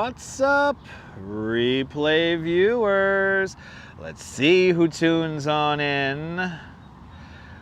What's up, replay viewers? Let's see who tunes on in.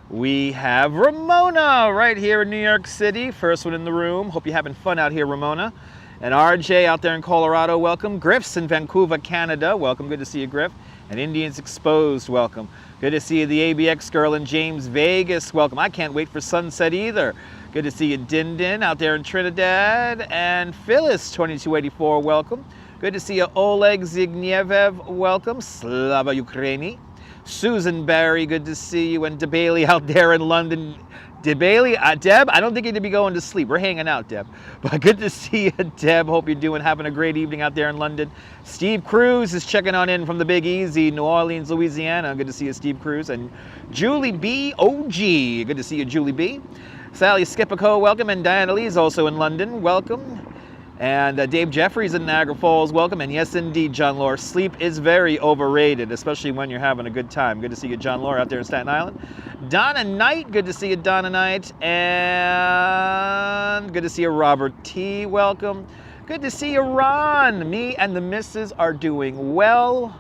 We have Ramona right here in New York City. First one in the room. Hope you're having fun out here, Ramona. And RJ out there in Colorado, welcome. Griff's in Vancouver, Canada. Welcome. Good to see you, Griff. And Indians Exposed, welcome. Good to see you, the ABX girl in James, Vegas. Welcome. I can't wait for sunset either. Good to see you, Din Din, out there in Trinidad. And Phyllis, 2284, welcome. Good to see you, Oleg Zygnievev, welcome. Slava Ukraini. Susan Barry, good to see you. And DeBailey out there in London. DeBailey, Deb, I don't think you need to be going to sleep. We're hanging out, Deb. But good to see you, Deb. Hope you're having a great evening out there in London. Steve Cruz is checking on in from the Big Easy, New Orleans, Louisiana. Good to see you, Steve Cruz. And Julie B. OG. Good to see you, Julie B. Sally Skipico, welcome. And Diana Lee is also in London. Welcome. And Dave Jeffries in Niagara Falls, welcome. And yes, indeed, John Lore, sleep is very overrated, especially when you're having a good time. Good to see you, John Lore, out there in Staten Island. Donna Knight, good to see you, Donna Knight. And good to see you, Robert T, welcome. Good to see you, Ron. Me and the missus are doing well.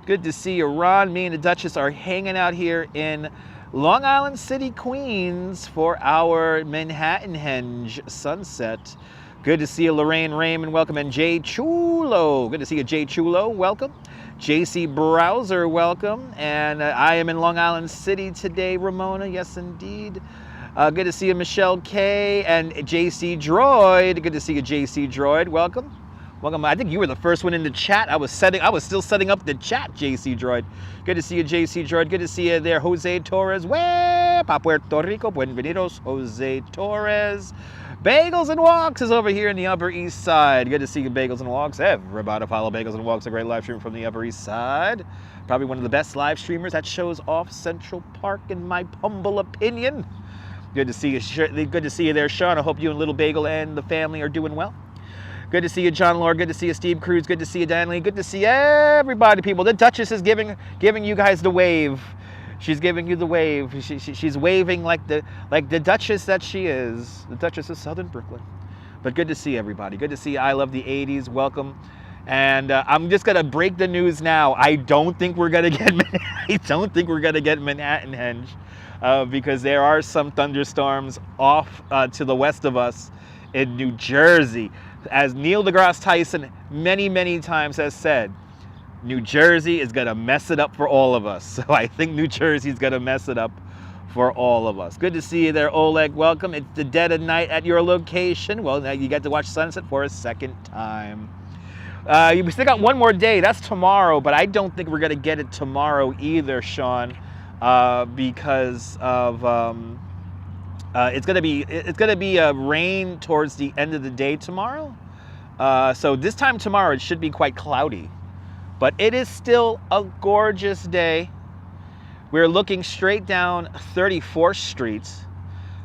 Good to see you, Ron. Me and the Duchess are hanging out here in Long Island City, Queens for our Manhattanhenge sunset. Good to see you, Lorraine Raymond, welcome. And Jay Chulo, good to see you, Jay Chulo, welcome. JC Browser, welcome. And I am in Long Island City today, Ramona, yes indeed. Good to see you, Michelle K. And JC Droid, good to see you, JC Droid, welcome. Welcome, I think you were the first one in the chat. I was still setting up the chat, JC Droid. Good to see you, JC Droid, good to see you there, Jose Torres. Pa Puerto Rico, buenvenidos, Jose Torres. Bagels and Walks is over here in the Upper East Side. Good to see you, Bagels and Walks. Everybody follow Bagels and Walks, a great live stream from the Upper East Side. Probably one of the best live streamers that shows off Central Park, in my humble opinion. Good to see you. Good to see you there, Sean. I hope you and Little Bagel and the family are doing well. Good to see you, John Lord. Good to see you, Steve Cruz. Good to see you, Dan Lee. Good to see everybody, people. The Duchess is giving you guys the wave. She's giving you the wave. She's waving like the Duchess that she is. The Duchess of Southern Brooklyn. But good to see everybody. Good to see you. I love the 80s. Welcome. And I'm just gonna break the news now. I don't think we're gonna get Manhattanhenge because there are some thunderstorms off to the west of us in New Jersey. As Neil deGrasse Tyson many times has said, New Jersey is going to mess it up for all of us. So I think New Jersey is going to mess it up for all of us. Good to see you there, Oleg. Welcome. It's the dead of night at your location. Well, now you get to watch sunset for a second time. We still got one more day. That's tomorrow, but I don't think we're going to get it tomorrow either, Sean, because of it's going to be rain towards the end of the day tomorrow. So this time tomorrow it should be quite cloudy. But it is still a gorgeous day. We're looking straight down 34th Street.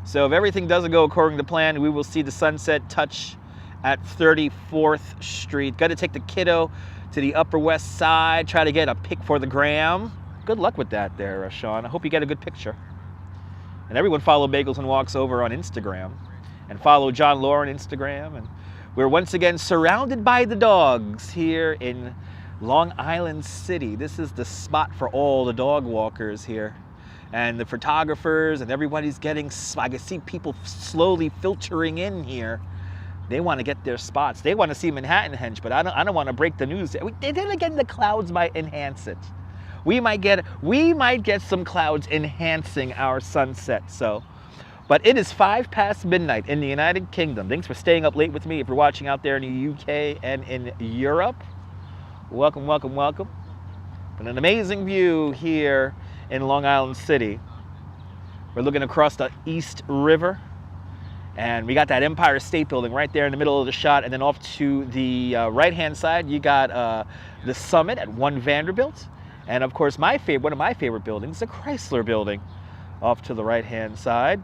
So if everything doesn't go according to plan, we will see the sunset touch at 34th Street. Got to take the kiddo to the Upper West Side, try to get a pic for the gram. Good luck with that there, Sean. I hope you get a good picture. And everyone follow Bagels and Walks over on Instagram. And follow John Lore on Instagram. And we're once again surrounded by the dogs here in Long Island City. This is the spot for all the dog walkers here. And the photographers and everybody's getting, I can see people slowly filtering in here. They want to get their spots. They want to see Manhattanhenge, but I don't want to break the news. Then again, the clouds might enhance it. We might get some clouds enhancing our sunset. So, but it is 5 past midnight in the United Kingdom. Thanks for staying up late with me. If you're watching out there in the UK and in Europe, welcome, welcome, welcome. And an amazing view here in Long Island City. We're looking across the East River. And we got that Empire State Building right there in the middle of the shot. And then off to the right-hand side, you got the Summit at 1 Vanderbilt. And of course, one of my favorite buildings, the Chrysler Building, off to the right-hand side.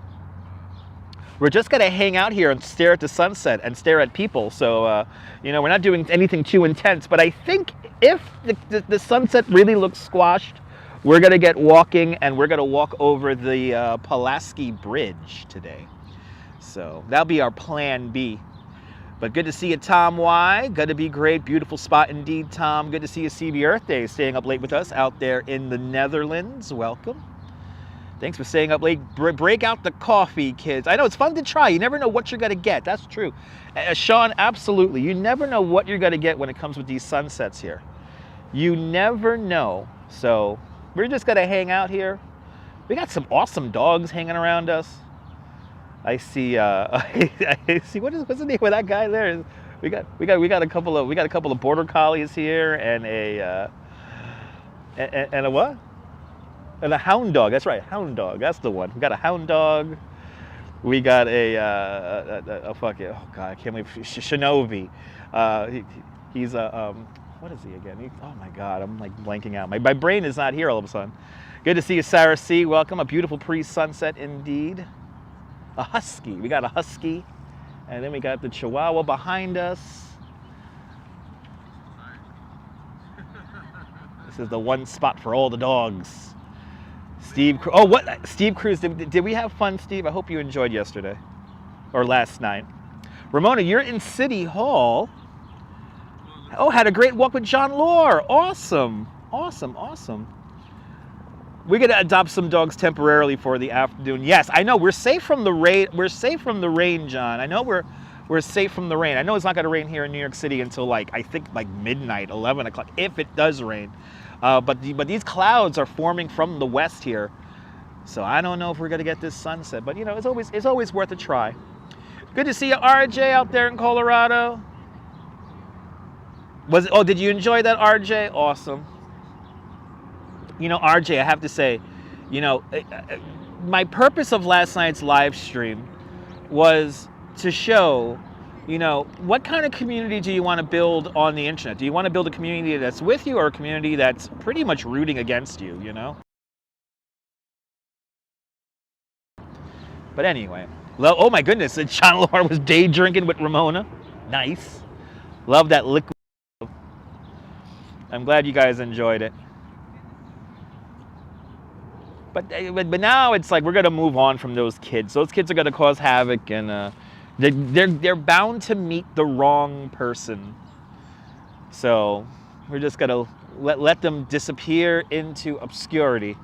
We're just gonna hang out here and stare at the sunset and stare at people. So, you know, we're not doing anything too intense, but I think if the sunset really looks squashed, we're gonna get walking and we're gonna walk over the Pulaski Bridge today. So that'll be our plan B. But good to see you, Tom Y. Gonna be great. Beautiful spot indeed, Tom. Good to see you, CB Earth Day, staying up late with us out there in the Netherlands. Welcome. Thanks for staying up late. Break out the coffee, kids. I know it's fun to try. You never know what you're gonna get. That's true. Sean, absolutely. You never know what you're gonna get when it comes with these sunsets here. You never know. So we're just gonna hang out here. We got some awesome dogs hanging around us. I see. I see. What's the name of that guy there? We got a couple of border collies here and a what? And a hound dog. That's right, hound dog. That's the one. We got a hound dog. We got a fucking, oh god, I can't believe Shinobi. He's a what is he again? Oh my god, I'm like blanking out. My brain is not here all of a sudden. Good to see you, Sarah C. Welcome. A beautiful pre-sunset indeed. A husky. We got a husky, and then we got the Chihuahua behind us. This is the one spot for all the dogs. Steve. Oh, what? Steve Cruz. Did we have fun, Steve? I hope you enjoyed yesterday or last night. Ramona, you're in City Hall. Oh, had a great walk with John Lore. Awesome, awesome, awesome. We're gonna adopt some dogs temporarily for the afternoon. Yes, I know we're safe from the rain. We're safe from the rain, John. I know we're safe from the rain. I know it's not gonna rain here in New York City until I think midnight, 11 o'clock, if it does rain. But these clouds are forming from the west here, so I don't know if we're gonna get this sunset. But it's always worth a try. Good to see you, RJ, out there in Colorado. Did you enjoy that, RJ? Awesome. RJ, I have to say, my purpose of last night's live stream was to show, what kind of community do you want to build on the internet? Do you want to build a community that's with you or a community that's pretty much rooting against you, But anyway, oh my goodness, John Lore was day drinking with Ramona. Nice. Love that liquid. I'm glad you guys enjoyed it. But now it's like we're gonna move on from those kids. Those kids are gonna cause havoc, and they're bound to meet the wrong person. So we're just gonna let them disappear into obscurity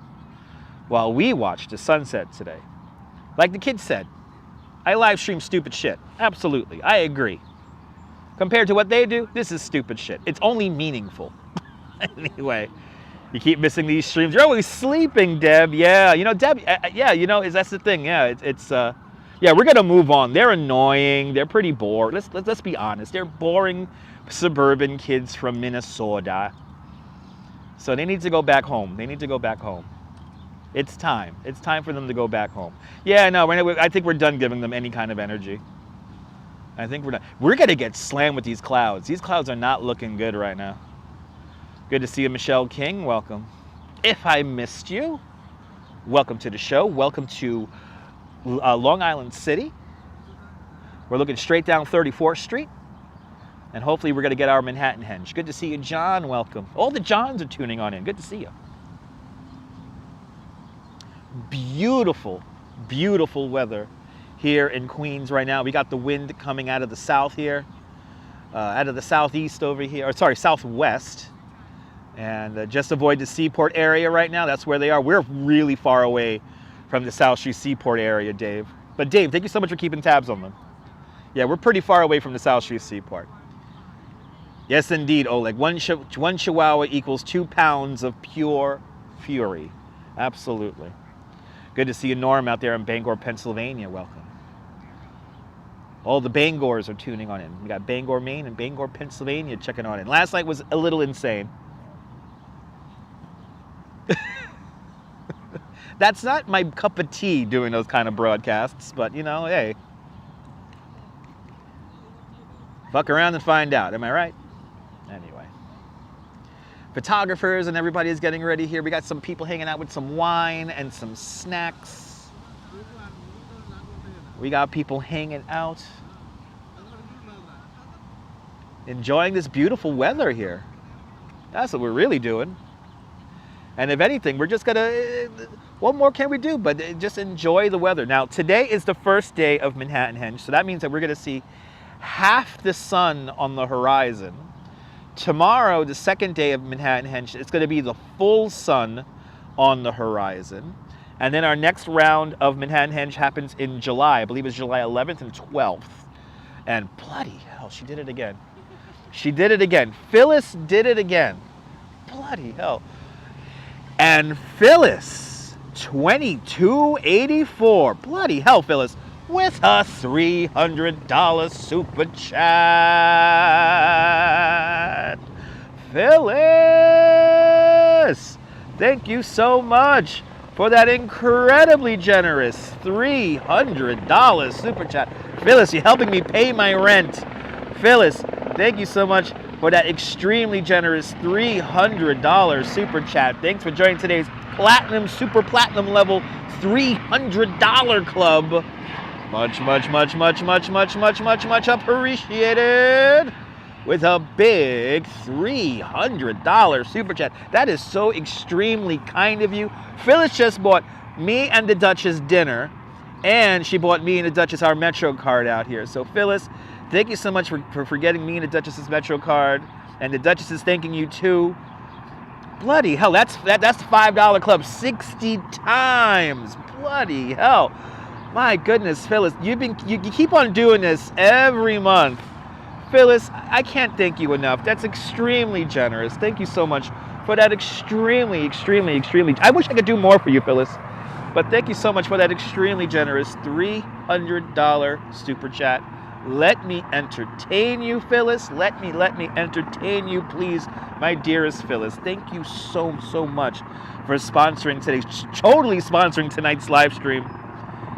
while we watch the sunset today. Like the kid said, I live stream stupid shit. Absolutely, I agree. Compared to what they do, this is stupid shit. It's only meaningful. Anyway. You keep missing these streams. You're always sleeping, Deb. Yeah, Deb. That's the thing. Yeah, we're gonna move on. They're annoying. They're pretty bored. Let's be honest. They're boring suburban kids from Minnesota. So they need to go back home. It's time. It's time for them to go back home. Yeah, no. I think we're done giving them any kind of energy. I think we're done. We're gonna get slammed with these clouds. These clouds are not looking good right now. Good to see you, Michelle King. Welcome. If I missed you, welcome to the show. Welcome to Long Island City. We're looking straight down 34th Street. And hopefully we're going to get our Manhattanhenge. Good to see you, John. Welcome. All the Johns are tuning on in. Good to see you. Beautiful, beautiful weather here in Queens right now. We got the wind coming out of the south here. Out of the southeast over here. Or sorry, southwest. And just avoid the Seaport area right now. That's where they are. We're really far away from the South Street Seaport area, Dave. But Dave, thank you so much for keeping tabs on them. Yeah, we're pretty far away from the South Street Seaport. Yes, indeed, Oleg. One Chihuahua equals 2 pounds of pure fury. Absolutely. Good to see you, Norm, out there in Bangor, Pennsylvania. Welcome. All the Bangors are tuning on in. We got Bangor, Maine and Bangor, Pennsylvania checking on in. Last night was a little insane. That's not my cup of tea doing those kind of broadcasts, but hey. Fuck around and find out, am I right? Anyway. Photographers and everybody is getting ready here. We got some people hanging out with some wine and some snacks. We got people hanging out. Enjoying this beautiful weather here. That's what we're really doing. And if anything, we're just gonna, what more can we do but just enjoy the weather. Now, today is the first day of Manhattanhenge, so that means that we're gonna see half the sun on the horizon. Tomorrow, the second day of Manhattanhenge, it's going to be the full sun on the horizon. And then our next round of Manhattanhenge happens in July. I believe it's July 11th and 12th. And bloody hell, she did it again. She did it again. Phyllis did it again. Bloody hell. And Phyllis, 2284. Bloody hell, Phyllis, with a $300 super chat. Phyllis, thank you so much for that incredibly generous $300 super chat. Phyllis, you're helping me pay my rent. Phyllis, thank you so much for that extremely generous $300 super chat. Thanks for joining today's platinum, super platinum level $300 club. Much, much, much, much, much, much, much, much, much appreciated. With a big $300 super chat. That is so extremely kind of you. Phyllis just bought me and the Duchess dinner, and she bought me and the Duchess our Metro card out here. So Phyllis, thank you so much for getting me and the Duchess's Metro card, and the Duchess is thanking you too. Bloody hell, that's the $5 club 60 times. Bloody hell. My goodness, Phyllis, you keep on doing this every month. Phyllis, I can't thank you enough. That's extremely generous. Thank you so much for that extremely, extremely, extremely. I wish I could do more for you, Phyllis. But thank you so much for that extremely generous $300 super chat. Let me entertain you, Phyllis. Let me entertain you, please, my dearest Phyllis. Thank you so much for sponsoring totally sponsoring tonight's live stream.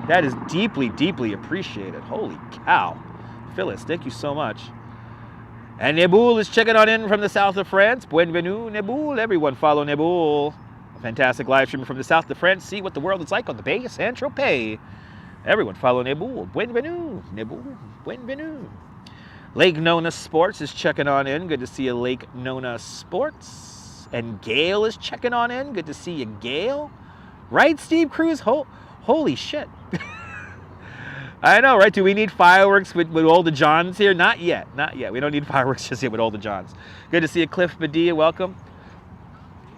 That is deeply, deeply appreciated. Holy cow. Phyllis, thank you so much. And Neboul is checking on in from the south of France. Bienvenue, Neboul. Everyone follow Neboul. A fantastic live stream from the south of France. See what the world is like on the Bay of Saint-Tropez. Everyone follow Neboul. Bienvenue, Neboul. Bienvenue. Lake Nona Sports is checking on in. Good to see you, Lake Nona Sports. And Gail is checking on in. Good to see you, Gail. Right, Steve Cruz? Holy shit. I know, right? Do we need fireworks with all the Johns here? Not yet. Not yet. We don't need fireworks just yet with all the Johns. Good to see you, Cliff Badia. Welcome.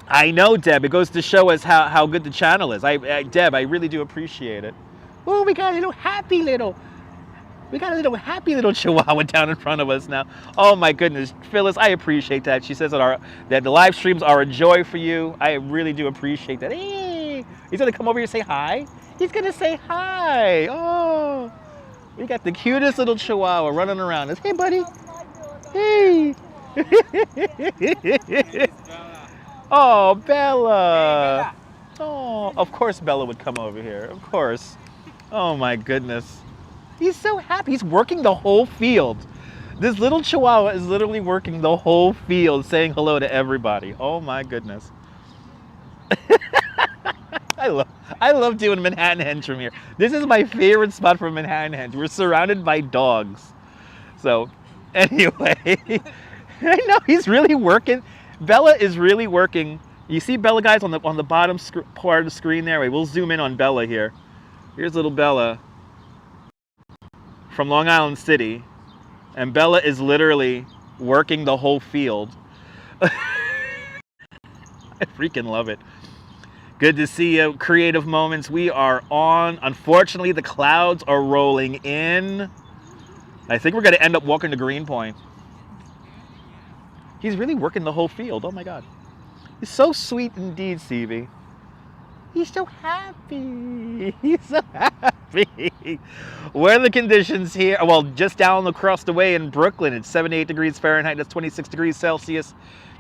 I know, Deb. It goes to show us how good the channel is. Deb, I really do appreciate it. Oh, we got a little happy little chihuahua down in front of us now. Oh my goodness, Phyllis, I appreciate that. She says that the live streams are a joy for you. I really do appreciate that. Hey, he's gonna come over here and say hi. He's gonna say hi. Oh, we got the cutest little chihuahua running around us. Hey, buddy. Hey. Oh, Bella. Oh, of course Bella would come over here. Of course. Oh my goodness. He's so happy. He's working the whole field. This little chihuahua is literally working the whole field, saying hello to everybody. Oh my goodness. I love doing Manhattanhenge from here. This is my favorite spot for Manhattanhenge. We're surrounded by dogs. So, anyway, I know he's really working. Bella is really working. You see Bella, guys, on the bottom part of the screen there? Wait, we'll zoom in on Bella here. Here's little Bella from Long Island City, and Bella is literally working the whole field. I freaking love it. Good to see you. Creative Moments. We are on. Unfortunately, the clouds are rolling in. I think we're going to end up walking to Greenpoint. He's really working the whole field. Oh my God. He's so sweet indeed, Stevie. He's so happy. He's so happy. Weather conditions here, well, just down across the way in Brooklyn, it's 78 degrees Fahrenheit. That's 26 degrees Celsius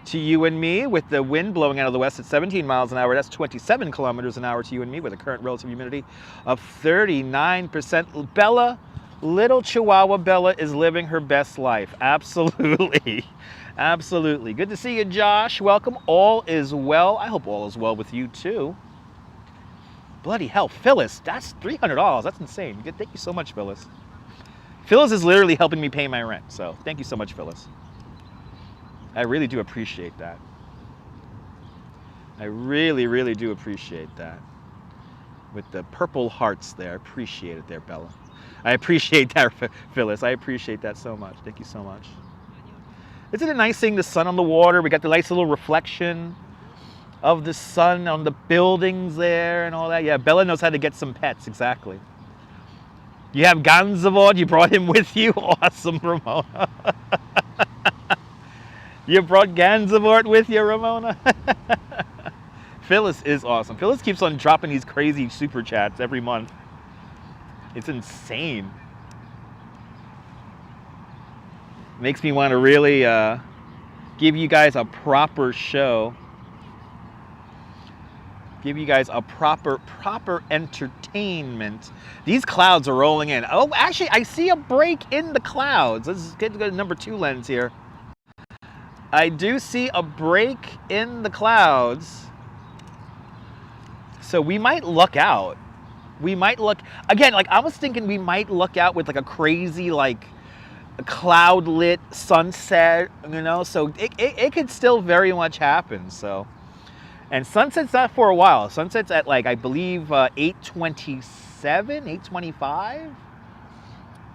to you and me, with the wind blowing out of the west at 17 miles an hour. That's 27 kilometers an hour to you and me, with a current relative humidity of 39%. Bella, little Chihuahua Bella, is living her best life. Absolutely. Absolutely. Good to see you, Josh. Welcome. All is well. I hope all is well with you too. Bloody hell, Phyllis, that's $300. That's insane. Thank you so much, Phyllis. Phyllis is literally helping me pay my rent, so thank you so much, Phyllis. I really do appreciate that. I really, really do appreciate that. With the purple hearts there, I appreciate it there, Bella. I appreciate that, Phyllis. I appreciate that so much. Thank you so much. Isn't it nice seeing the sun on the water? We got the nice little reflection of the sun on the buildings there and all that. Yeah, Bella knows how to get some pets, exactly. You have Ganzavort, you brought him with you? Awesome, Ramona. You brought Ganzavort with you, Ramona? Phyllis is awesome. Phyllis keeps on dropping these crazy super chats every month. It's insane. Makes me want to really give you guys a proper show. Give you guys a proper entertainment. These clouds are rolling in. Oh, actually, I see a break in the clouds. Let's get to number 2 lens here. I do see a break in the clouds. So we might luck out. We might look, again, like I was thinking we might luck out with like a crazy, like, cloud lit sunset, you know, so it could still very much happen. So, and sunset's not for a while. Sunset's at, like, I believe 8:27, 8:25.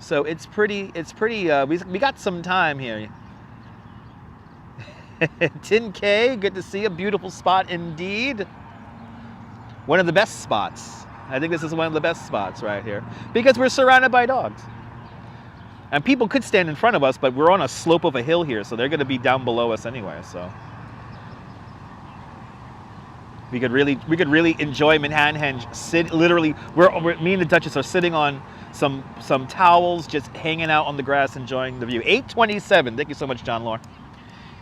So it's pretty we got some time here. Tin K, good to see a beautiful spot indeed. One of the best spots. I think this is one of the best spots right here because we're surrounded by dogs. And people could stand in front of us, but we're on a slope of a hill here, so they're going to be down below us anyway. So we could really enjoy Manhattanhenge. Literally, me and the Duchess are sitting on some towels, just hanging out on the grass, enjoying the view. 8:27. Thank you so much, John Lore.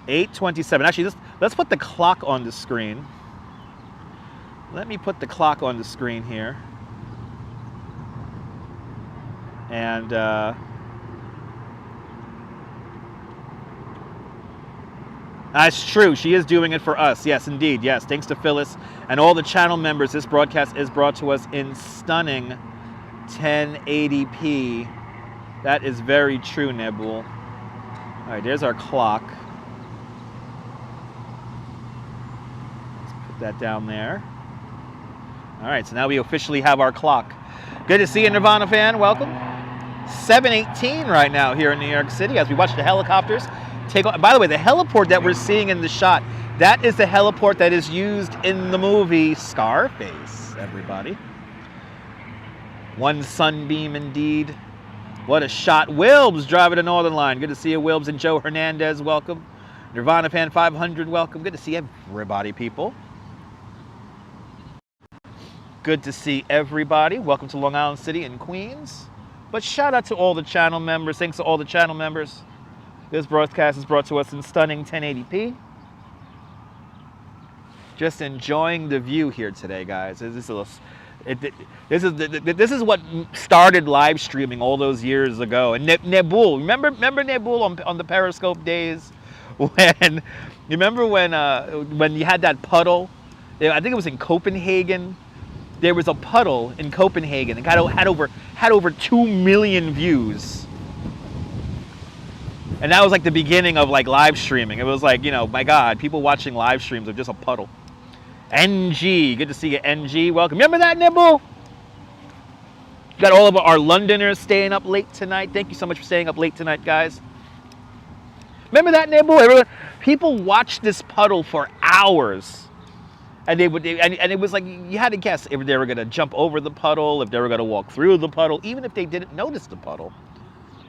8:27. Actually, let's put the clock on the screen. Let me put the clock on the screen here. And that's true. She is doing it for us. Yes, indeed. Yes. Thanks to Phyllis and all the channel members. This broadcast is brought to us in stunning 1080p. That is very true, Nebul. All right, there's our clock. Let's put that down there. All right, so now we officially have our clock. Good to see you, Nirvana fan. Welcome. 7:18 right now here in New York City as we watch the helicopters take off. By the way, the heliport that we're seeing in the shot, that is the heliport that is used in the movie Scarface, everybody. One sunbeam indeed. What a shot. Wilbs driving the Northern Line. Good to see you, Wilbs. And Joe Hernandez, welcome. Nirvana fan 500, welcome. Good to see everybody, people. Good to see everybody. Welcome to Long Island City and Queens. But shout out to all the channel members. Thanks to all the channel members. This broadcast is brought to us in stunning 1080p. Just enjoying the view here today, guys. This is what started live streaming all those years ago. And Nebul, remember Nebul on the Periscope days when you had that puddle? I think it was in Copenhagen. There was a puddle in Copenhagen that had over 2 million views. And that was like the beginning of like live streaming. It was like, you know, my God, people watching live streams of just a puddle. NG, good to see you, NG. Welcome. Remember that, Nibble? Got all of our Londoners staying up late tonight. Thank you so much for staying up late tonight, guys. Remember that, Nibble? Everyone, people watched this puddle for hours. And it was like you had to guess if they were going to jump over the puddle, if they were going to walk through the puddle, even if they didn't notice the puddle.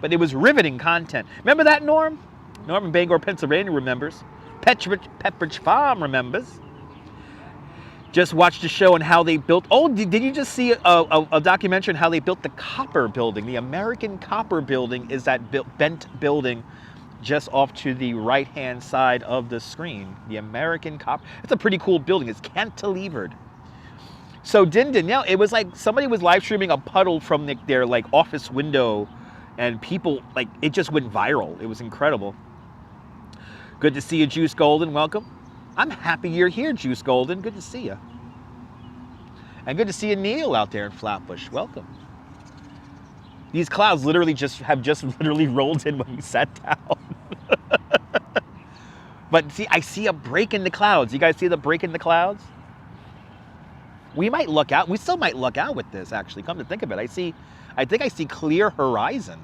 But it was riveting content. Remember that, Norm? Norm in Bangor, Pennsylvania remembers. Pepperidge Farm remembers. Just watched the show on how they built. Oh, did you just see a documentary on how they built the Copper Building? The American Copper Building is that bent building just off to the right-hand side of the screen. The American Copper. It's a pretty cool building. It's cantilevered. So Dindin, yeah, it was like somebody was live streaming a puddle from their like office window, and people, like, it just went viral. It was incredible. Good to see you, Juice Golden. Welcome. I'm happy you're here, Juice Golden. Good to see you. And good to see you, Neil, out there in Flatbush. Welcome. These clouds literally have literally rolled in when we sat down. But see, I see a break in the clouds. You guys see the break in the clouds? We might luck out. We still might luck out with this, actually. Come to think of it, I think I see clear horizon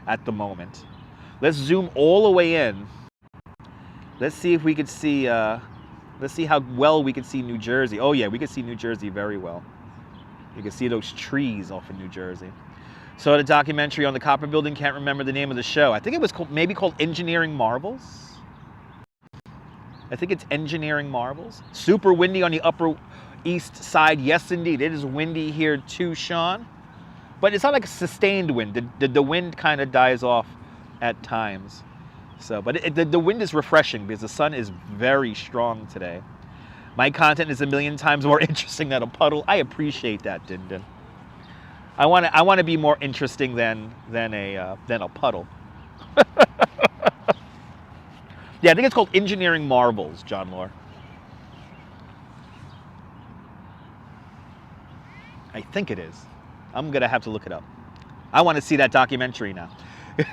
at the moment. Let's zoom all the way in. Let's see if we could see, let's see how well we can see New Jersey. Oh yeah, we can see New Jersey very well. You can see those trees off of New Jersey. So the documentary on the Copper Building, can't remember the name of the show. I think it was maybe called Engineering Marvels. I think it's Engineering Marvels. Super windy on the Upper East Side. Yes, indeed. It is windy here too, Sean. But it's not like a sustained wind. The wind kind of dies off at times. So, but the wind is refreshing because the sun is very strong today. My content is a million times more interesting than a puddle. I appreciate that, Din Din. I want to be more interesting than a puddle. Yeah, I think it's called Engineering Marvels, John Lore. I think it is. I'm gonna have to look it up. I want to see that documentary now.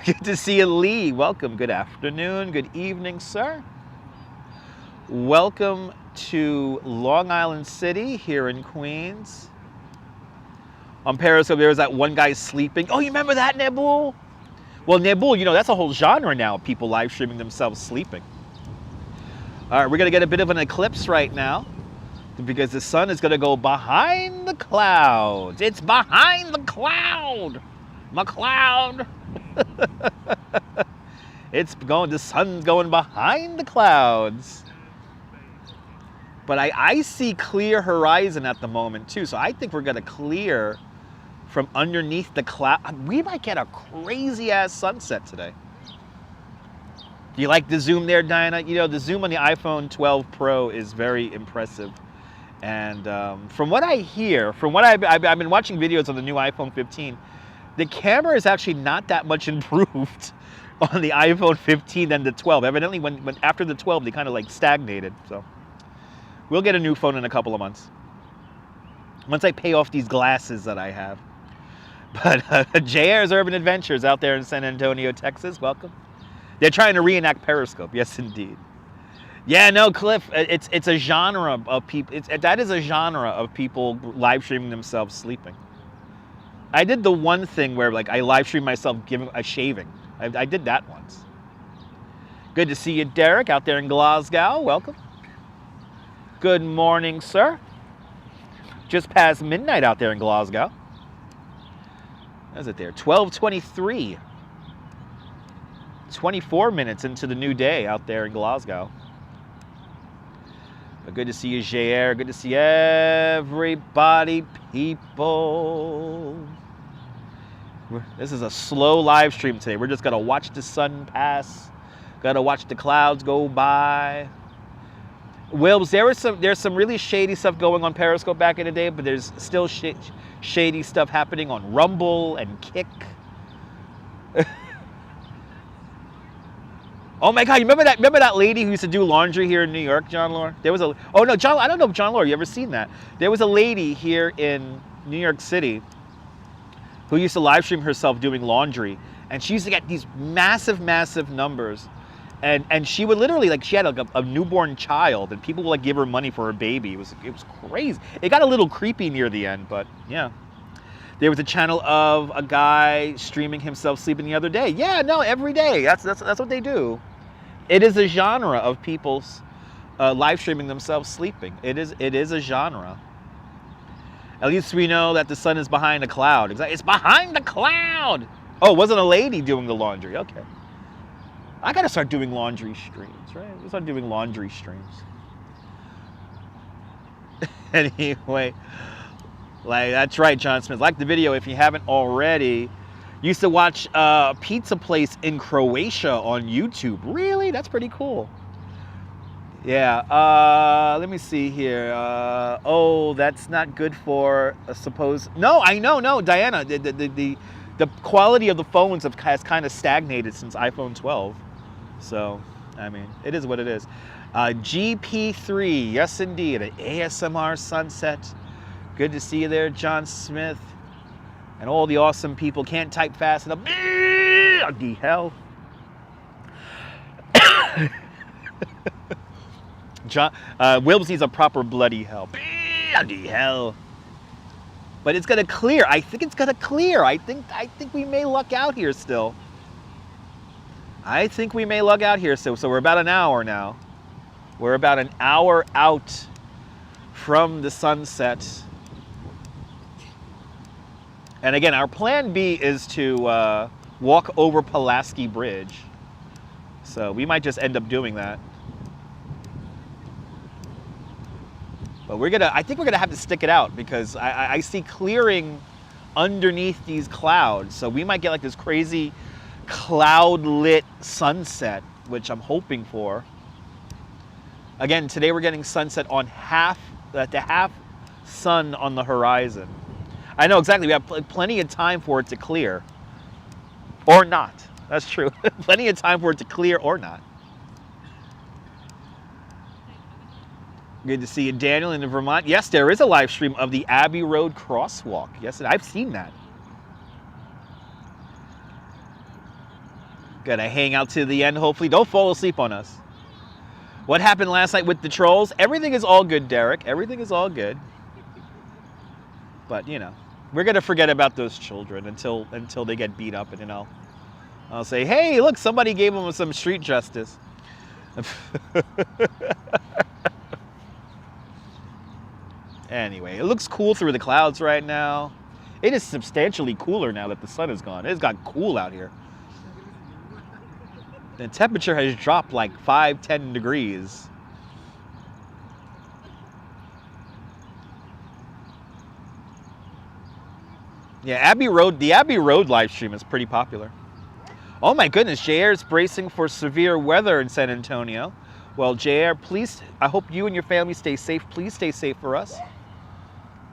Good to see you, Lee. Welcome. Good afternoon. Good evening, sir. Welcome to Long Island City here in Queens. On Periscope, there was that one guy sleeping. Oh, you remember that, Nebul? Well, Nebul, you know, that's a whole genre now of people live streaming themselves sleeping. All right, we're going to get a bit of an eclipse right now because the sun is going to go behind the clouds. It's behind the cloud. McCloud. The sun's going behind the clouds. But I see clear horizon at the moment too. So I think we're gonna clear from underneath the cloud. We might get a crazy ass sunset today. Do you like the zoom there, Diana? You know, the zoom on the iPhone 12 Pro is very impressive. And from what I hear, from what I've been watching videos on the new iPhone 15, the camera is actually not that much improved on the iPhone 15 than the 12. Evidently, when after the 12, they kind of like stagnated. So we'll get a new phone in a couple of months. Once I pay off these glasses that I have. But JR's Urban Adventures out there in San Antonio, Texas, welcome. They're trying to reenact Periscope. Yes, indeed. Yeah, no, Cliff, it's a genre of people. That is a genre of people live streaming themselves sleeping. I did the one thing where like I live streamed myself giving a shaving. I did that once. Good to see you, Derek, out there in Glasgow. Welcome. Good morning, sir. Just past midnight out there in Glasgow. How's it there? 12:23. 24 minutes into the new day out there in Glasgow. But good to see you, JR. Good to see everybody, people. This is a slow live stream today. We're just gonna watch the sun pass. Gotta watch the clouds go by. Wills, there's some really shady stuff going on Periscope back in the day, but there's still shady stuff happening on Rumble and Kick. Oh my God! You remember that lady who used to do laundry here in New York, John Lore? There was oh no, John. I don't know if John Lore, you ever seen that? There was a lady here in New York City who used to live stream herself doing laundry, and she used to get these massive numbers, and she would literally, like, she had like a newborn child, and people would like give her money for her baby. It was crazy. It got a little creepy near the end, but yeah. There was a channel of a guy streaming himself sleeping the other day. Yeah, no, every day. That's what they do. It is a genre of people's live streaming themselves sleeping. It is a genre. At least we know that the sun is behind a cloud. Exactly. It's behind the cloud. Oh, it wasn't a lady doing the laundry. Okay. I gotta start doing laundry streams, right? I'll start doing laundry streams. Anyway. Like, that's right, John Smith. Like the video if you haven't already. Used to watch a pizza place in Croatia on YouTube. Really? That's pretty cool. Yeah. Let me see here. Oh, that's not good for suppose. No, I know. No, Diana. The quality of the phones has kind of stagnated since iPhone 12. So, I mean, it is what it is. GP3. Yes, indeed. An ASMR sunset. Good to see you there, John Smith. And all the awesome people. Can't type fast enough. Bloody hell. John, Wilbs needs a proper bloody hell. Bloody hell. But it's gonna clear. I think it's gonna clear. I think we may luck out here still. I think we may luck out here still. So we're about an hour now. We're about an hour out from the sunset. And again, our plan B is to walk over Pulaski Bridge. So we might just end up doing that. But I think we're gonna have to stick it out because I see clearing underneath these clouds. So we might get like this crazy cloud-lit sunset, which I'm hoping for. Again, today we're getting sunset on the half sun on the horizon. I know exactly, we have plenty of time for it to clear. Or not, that's true. Plenty of time for it to clear or not. Good to see you, Daniel, in Vermont. Yes, there is a live stream of the Abbey Road crosswalk. Yes, I've seen that. Gotta hang out to the end, hopefully. Don't fall asleep on us. What happened last night with the trolls? Everything is all good, Derek. Everything is all good. But, you know, we're gonna forget about those children until they get beat up, and then I'll say, hey, look, somebody gave them some street justice. Anyway, it looks cool through the clouds right now. It is substantially cooler now that the sun is gone. It's got cool out here. The temperature has dropped like 5-10 degrees. Yeah, the Abbey Road live stream is pretty popular. Oh my goodness, JR is bracing for severe weather in San Antonio. Well, JR, please, I hope you and your family stay safe. Please stay safe for us.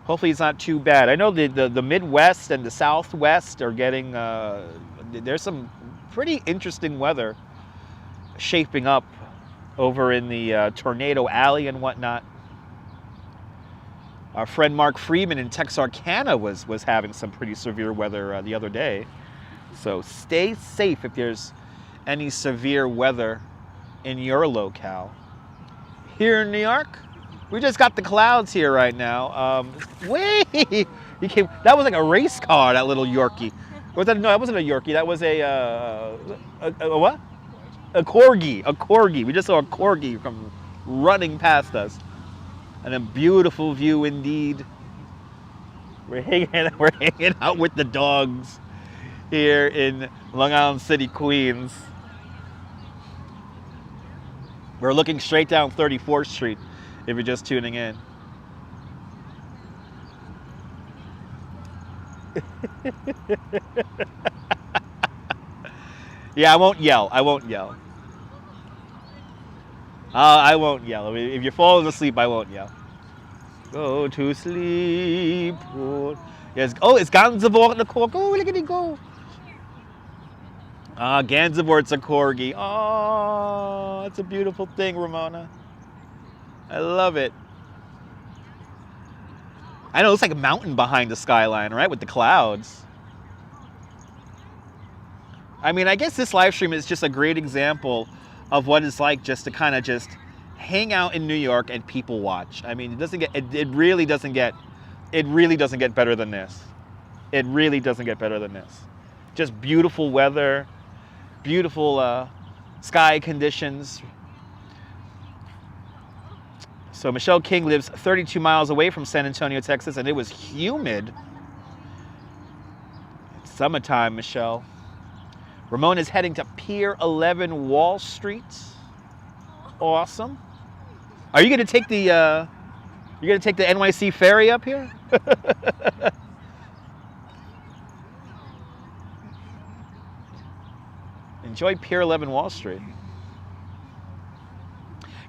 Hopefully it's not too bad. I know the Midwest and the Southwest are getting, there's some pretty interesting weather shaping up over in the Tornado Alley and whatnot. Our friend Mark Freeman in Texarkana was having some pretty severe weather the other day. So stay safe if there's any severe weather in your locale. Here in New York, we just got the clouds here right now. Wait, that was like a race car, that little Yorkie. Was that? No, that wasn't a Yorkie. That was a what? A corgi. We just saw a corgi come running past us. And a beautiful view indeed. We're hanging out with the dogs here in Long Island City, Queens. We're looking straight down 34th Street if you're just tuning in. Yeah, I won't yell. I won't yell. If you're falling asleep, I won't yell. Go to sleep. Yes. Oh, it's Gansevoort in the cork. Oh, look at it go. Gansevoort's a corgi. Oh, it's a beautiful thing, Ramona. I love it. I know, it's like a mountain behind the skyline, right? With the clouds. I mean, I guess this live stream is just a great example of what it's like just to kind of just hang out in New York and people watch. I mean, it really doesn't get better than this. It really doesn't get better than this. Just beautiful weather, beautiful sky conditions. So Michelle King lives 32 miles away from San Antonio, Texas, and it was humid. It's summertime, Michelle. Ramon is heading to Pier 11 Wall Street. Awesome. Are you gonna take the NYC ferry up here? Enjoy Pier 11 Wall Street.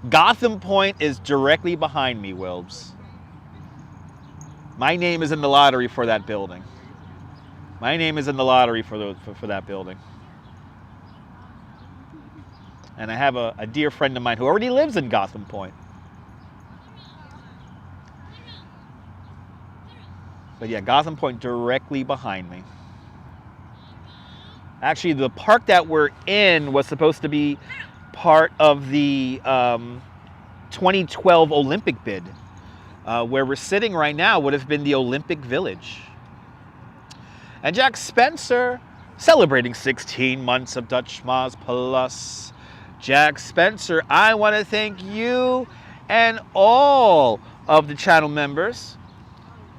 Gotham Point is directly behind me, Wilbs. My name is in the lottery for that building. My name is in the lottery for that building. And I have a dear friend of mine who already lives in Gotham Point. But yeah, Gotham Point directly behind me. Actually, the park that we're in was supposed to be part of the 2012 Olympic bid. Where we're sitting right now would have been the Olympic Village. And Jack Spencer, celebrating 16 months of Dutch Schmoz Plus. Jack Spencer, I want to thank you and all of the channel members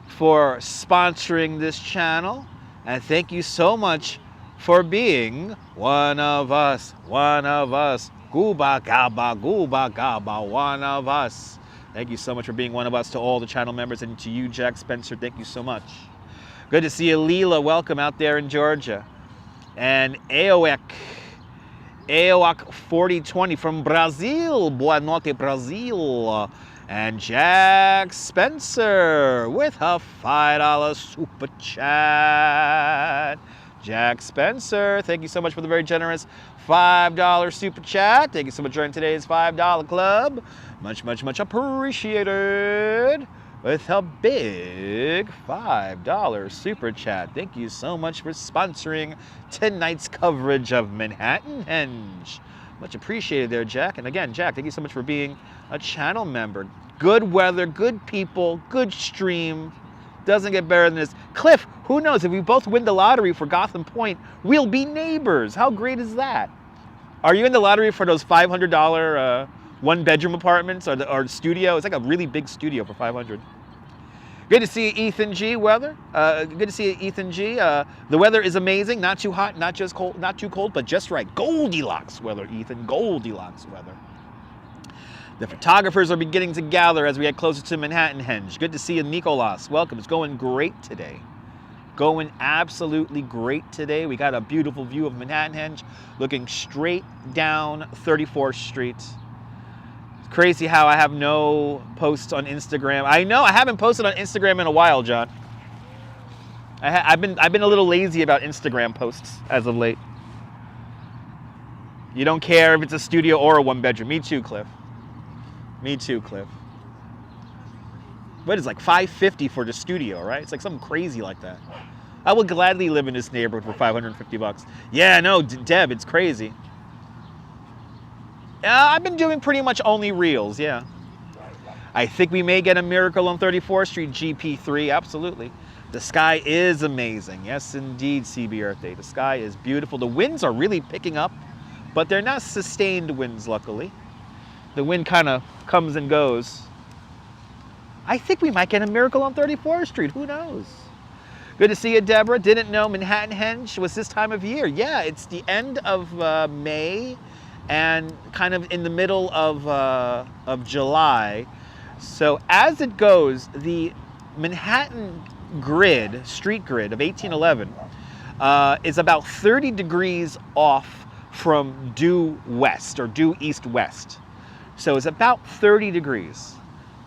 for sponsoring this channel. And thank you so much for being one of us, Gooba Gaba, one of us. Thank you so much for being one of us, to all the channel members, and to you, Jack Spencer, thank you so much. Good to see you, Leela. Welcome out there in Georgia. And Aoek 4020 from Brazil. Boa noite, Brazil. And Jack Spencer with a $5 super chat. Jack Spencer, thank you so much for the very generous $5 super chat. Thank you so much for joining today's $5 club. Much, much, much appreciated. With a big $5 super chat. Thank you so much for sponsoring tonight's coverage of Manhattanhenge. Much appreciated there, Jack. And again, Jack, thank you so much for being a channel member. Good weather, good people, good stream. Doesn't get better than this. Cliff, who knows? If we both win the lottery for Gotham Point, we'll be neighbors. How great is that? Are you in the lottery for those $500 one-bedroom apartments or studio? It's like a really big studio for $500. Good to see you, Ethan G. Weather. Good to see you, Ethan G. The weather is amazing. Not too hot, not just cold, not too cold, but just right. Goldilocks weather, Ethan. Goldilocks weather. The photographers are beginning to gather as we get closer to Manhattanhenge. Good to see you, Nicolas. Welcome. It's going great today. Going absolutely great today. We got a beautiful view of Manhattanhenge, looking straight down 34th Street. It's crazy how I have no posts on Instagram. I know I haven't posted on Instagram in a while, John. I've been a little lazy about Instagram posts as of late. You don't care if it's a studio or a one-bedroom. Me too, Cliff. Me too, Cliff. What is like $550 for the studio, right? It's like something crazy like that. I would gladly live in this neighborhood for $550. Yeah, no, Deb, it's crazy. I've been doing pretty much only reels, yeah. I think we may get a miracle on 34th Street, GP3, absolutely. The sky is amazing. Yes, indeed, CB Earth Day. The sky is beautiful. The winds are really picking up, but they're not sustained winds, luckily. The wind kind of comes and goes. I think we might get a miracle on 34th Street. Who knows? Good to see you, Deborah. Didn't know Manhattanhenge was this time of year. Yeah, it's the end of May and kind of in the middle of July. So as it goes, the Manhattan grid, street grid of 1811 is about 30 degrees off from due west or due east-west. So it's about 30 degrees.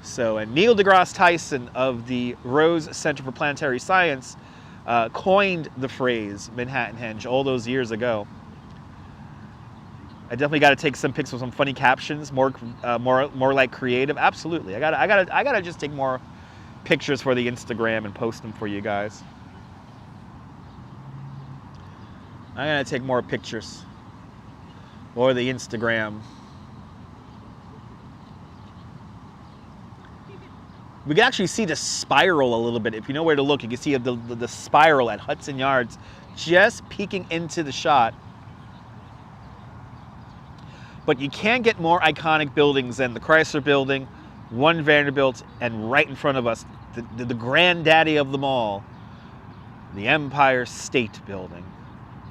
So, and Neil deGrasse Tyson of the Rose Center for Planetary Science coined the phrase Manhattanhenge all those years ago. I definitely got to take some pics with some funny captions, more like creative. Absolutely, I gotta just take more pictures for the Instagram and post them for you guys. I gotta take more pictures for the Instagram. We can actually see the spiral a little bit. If you know where to look, you can see the spiral at Hudson Yards just peeking into the shot. But you can't get more iconic buildings than the Chrysler Building, One Vanderbilt, and right in front of us, the granddaddy of them all, the Empire State Building.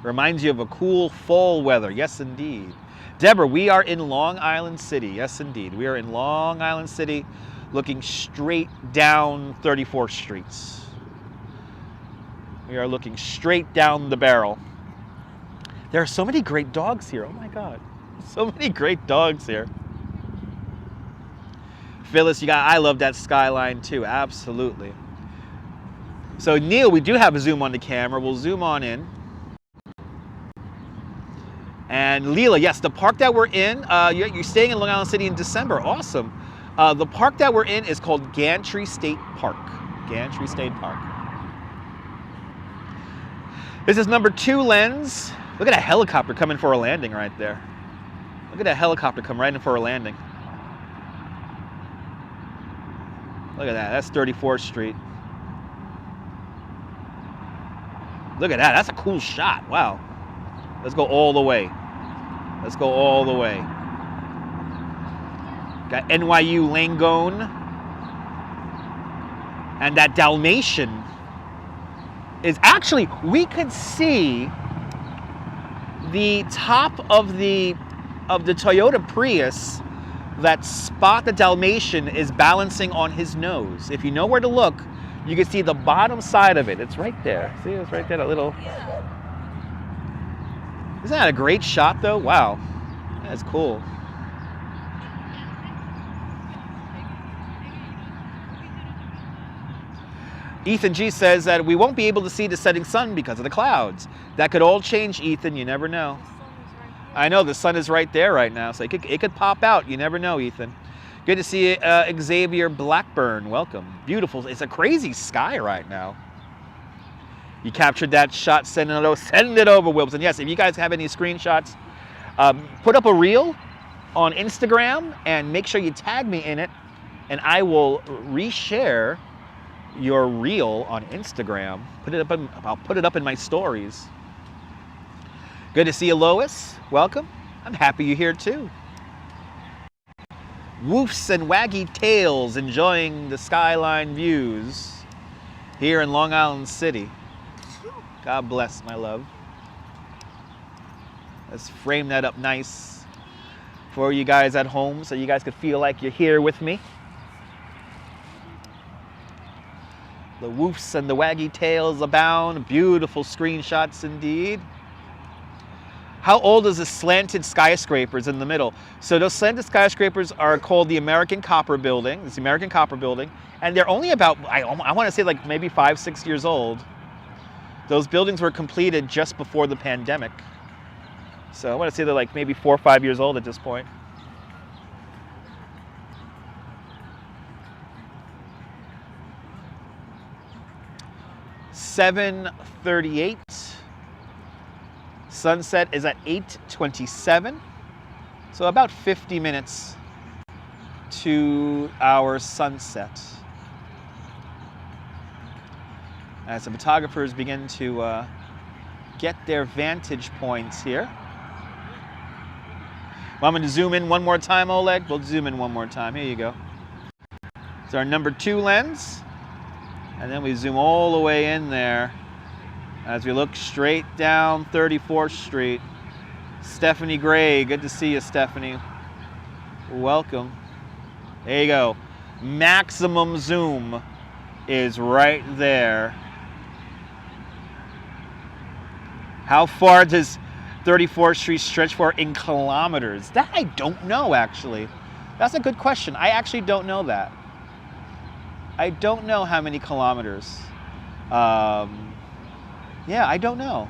Reminds you of a cool fall weather. Yes, indeed. Deborah, we are in Long Island City. Yes, indeed. We are in Long Island City, looking straight down 34th Street. We are looking straight down the barrel. There are so many great dogs here. Oh my God. So many great dogs here. Phyllis, I love that skyline too. Absolutely. So Neil, we do have a zoom on the camera. We'll zoom on in. And Leela, yes, the park that we're in, you're staying in Long Island City in December. Awesome. The park that we're in is called Gantry State Park. Gantry State Park. This is number 2 lens. Look at a helicopter coming for a landing right there. Look at that helicopter come right in for a landing. Look at that. That's 34th Street. Look at that. That's a cool shot. Wow. Let's go all the way. Let's go all the way. Got NYU Langone. And that Dalmatian is actually, we could see the top of the Toyota Prius. That spot the Dalmatian is balancing on his nose. If you know where to look, you can see the bottom side of it. It's right there. See, it's right there, that little... Isn't that a great shot, though? Wow. That's cool. Ethan G says that we won't be able to see the setting sun because of the clouds. That could all change, Ethan. You never know. I know, the sun is right there right now, so it could pop out. You never know, Ethan. Good to see you, Xavier Blackburn. Welcome. Beautiful. It's a crazy sky right now. You captured that shot. Send it over, Wilson. Yes, if you guys have any screenshots, put up a reel on Instagram and make sure you tag me in it, and I will reshare your reel on Instagram. I'll put it up in my stories. Good to see you, Lois. Welcome. I'm happy you're here too. Woofs and waggy tails enjoying the skyline views here in Long Island City. God bless, my love. Let's frame that up nice for you guys at home so you guys could feel like you're here with me. The woofs and the waggy tails abound. Beautiful screenshots indeed. How old is the slanted skyscrapers in the middle? So those slanted skyscrapers are called the American Copper Building. It's the American Copper Building. And they're only about, I want to say like maybe 5-6 years old. Those buildings were completed just before the pandemic. So I want to say they're like maybe 4 or 5 years old at this point. (7:38). Sunset is at 8:27. So about 50 minutes to our sunset. As the photographers begin to get their vantage points here. Well, I'm going to zoom in one more time, Oleg. We'll zoom in one more time. Here you go. It's our number 2 lens. And then we zoom all the way in there as we look straight down 34th Street. Stephanie Gray, good to see you, Stephanie. Welcome. There you go. Maximum zoom is right there. How far does 34th Street stretch for in kilometers? That I don't know, actually. That's a good question. I actually don't know that. I don't know how many kilometers. Yeah, I don't know.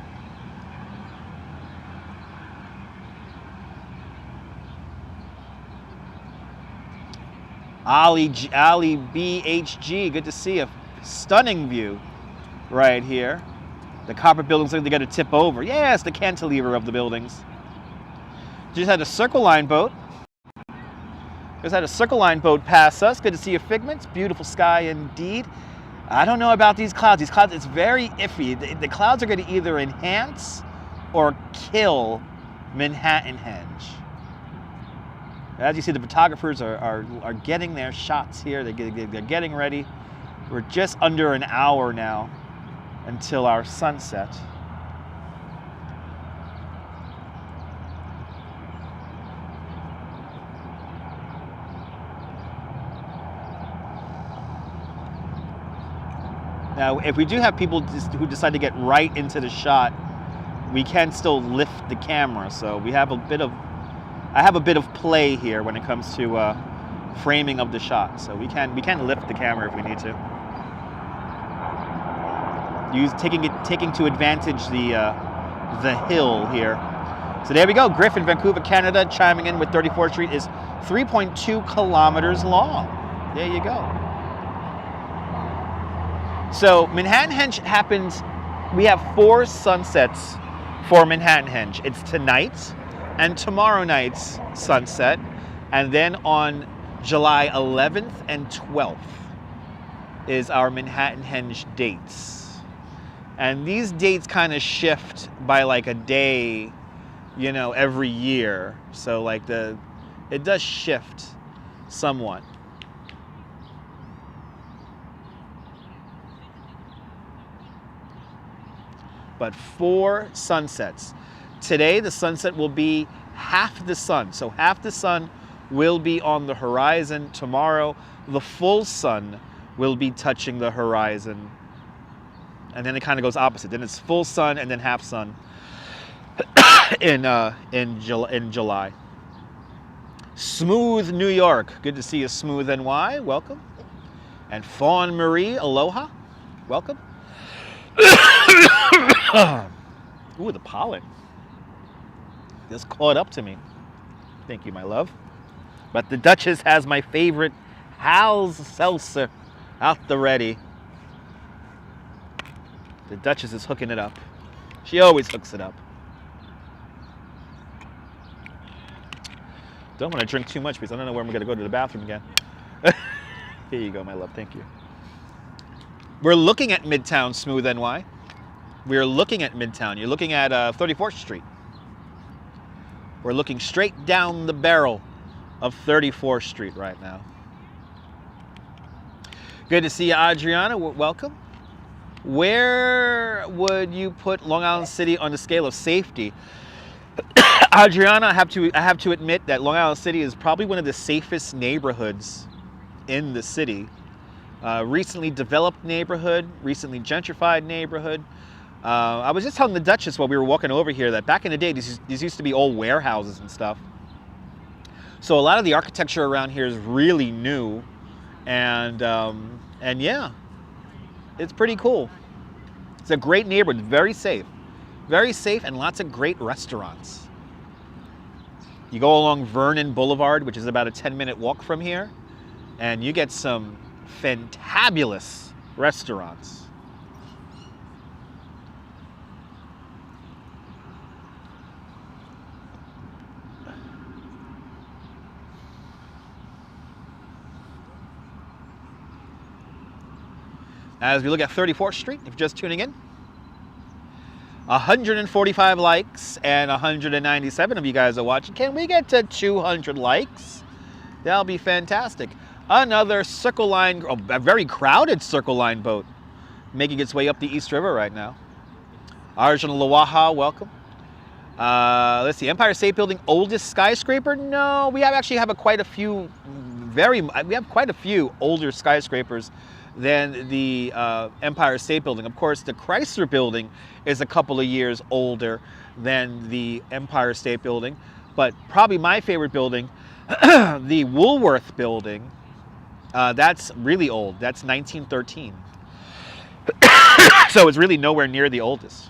Ali BHG, good to see you. Stunning view right here. The copper buildings look like they're going to tip over. Yeah, it's the cantilever of the buildings. Just had a Circle Line boat. Just had a Circle Line boat pass us. Good to see your Figments. Beautiful sky indeed. I don't know about these clouds. These clouds, it's very iffy. The clouds are going to either enhance or kill Manhattanhenge. As you see, the photographers are getting their shots here. They're getting ready. We're just under an hour now until our sunset. Now, if we do have people who decide to get right into the shot, we can still lift the camera. So we have I have a bit of play here when it comes to framing of the shot. So we can lift the camera if we need to. Taking to advantage the hill here. So there we go. Griffin, Vancouver, Canada, chiming in with 34th Street is 3.2 kilometers long. There you go. So Manhattanhenge happens, we have 4 sunsets for Manhattanhenge. It's tonight and tomorrow night's sunset, and then on July 11th and 12th. is our Manhattanhenge dates. And these dates kind of shift by like a day, you know, every year. So like it does shift somewhat. But 4 sunsets. Today, the sunset will be half the sun. So half the sun will be on the horizon. Tomorrow, the full sun will be touching the horizon. And then it kind of goes opposite. Then it's full sun and then half sun in July. Smooth New York. Good to see you, Smooth NY. Welcome. And Fawn Marie, aloha. Welcome. Ooh, the pollen just caught up to me. Thank you, my love. But the Duchess has my favorite Hal's seltzer out the ready. The Duchess is hooking it up. She always hooks it up. Don't want to drink too much because I don't know where I'm going to go to the bathroom again. Here you go, my love. Thank you. We're looking at Midtown, Smooth NY. We're looking at Midtown. You're looking at 34th Street. We're looking straight down the barrel of 34th Street right now. Good to see you, Adriana. Welcome. Where would you put Long Island City on the scale of safety? Adriana, I have to admit that Long Island City is probably one of the safest neighborhoods in the city. Recently developed neighborhood, recently gentrified neighborhood. I was just telling the Duchess while we were walking over here that back in the day, these used to be old warehouses and stuff. So a lot of the architecture around here is really new, and yeah, it's pretty cool. It's a great neighborhood, very safe, and lots of great restaurants. You go along Vernon Boulevard, which is about a 10-minute walk from here, and you get some fantabulous restaurants. As we look at 34th Street, if you're just tuning in, 145 likes and 197 of you guys are watching. Can we get to 200 likes? That'll be fantastic. Another Circle Line, a very crowded Circle Line boat, making its way up the East River right now. Arjun Lawaha, welcome. Let's see, Empire State Building, oldest skyscraper? No, we actually have quite a few older skyscrapers than the Empire State Building. Of course, the Chrysler Building is a couple of years older than the Empire State Building, but probably my favorite building, the Woolworth Building, that's really old. That's 1913. So it's really nowhere near the oldest.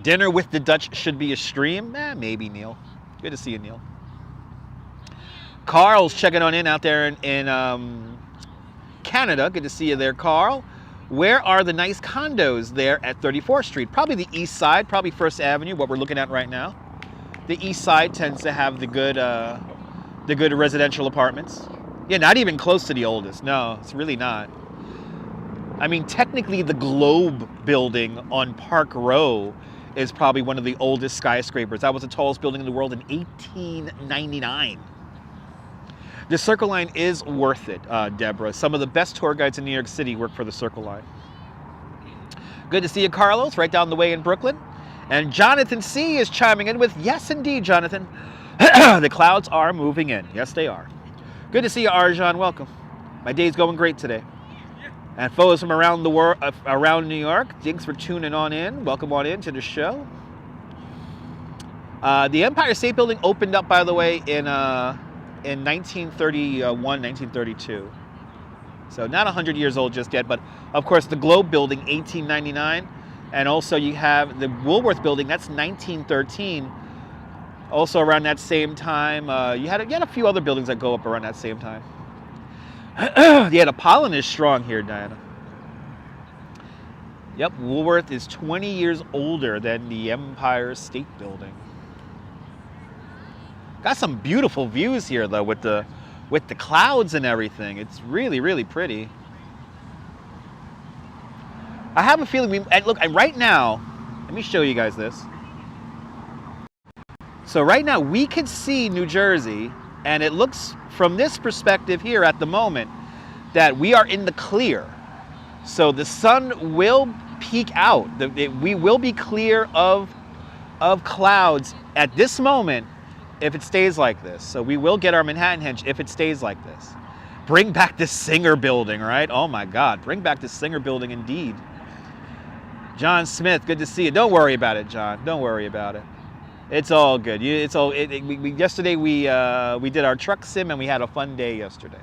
Dinner with the Dutch should be a stream? Maybe, Neil. Good to see you, Neil. Carl's checking on in out there in Canada. Good to see you there, Carl. Where are the nice condos there at 34th Street? Probably the east side, probably First Avenue, what we're looking at right now. The east side tends to have the good residential apartments. Yeah, not even close to the oldest. No, it's really not. I mean, technically the Globe Building on Park Row is probably one of the oldest skyscrapers. That was the tallest building in the world in 1899. The Circle Line is worth it, Deborah. Some of the best tour guides in New York City work for the Circle Line. Good to see you, Carlos, right down the way in Brooklyn. And Jonathan C. is chiming in with, yes, indeed, Jonathan. The clouds are moving in. Yes, they are. Good to see you, Arjan. Welcome. My day's going great today. And photos from around the world, around New York. Thanks for tuning on in. Welcome on in to the show. The Empire State Building opened up, by the way, in 1931, 1932. So not 100 years old just yet, but of course the Globe Building, 1899. And also you have the Woolworth Building, that's 1913. Also around that same time, you had a few other buildings that go up around that same time. Yeah, the pollen is strong here, Diana. Yep, Woolworth is 20 years older than the Empire State Building. Got some beautiful views here, though, with the clouds and everything. It's really, really pretty. I have a feeling and look, and right now, let me show you guys this. So right now we could see New Jersey, and it looks from this perspective here at the moment that we are in the clear. So the sun will peek out. We will be clear of clouds at this moment if it stays like this. So we will get our Manhattanhenge if it stays like this. Bring back this Singer building, right? Oh my God, bring back this Singer building indeed. John Smith, good to see you. Don't worry about it, John. Don't worry about it. It's all good. Yesterday we did our truck sim and we had a fun day yesterday.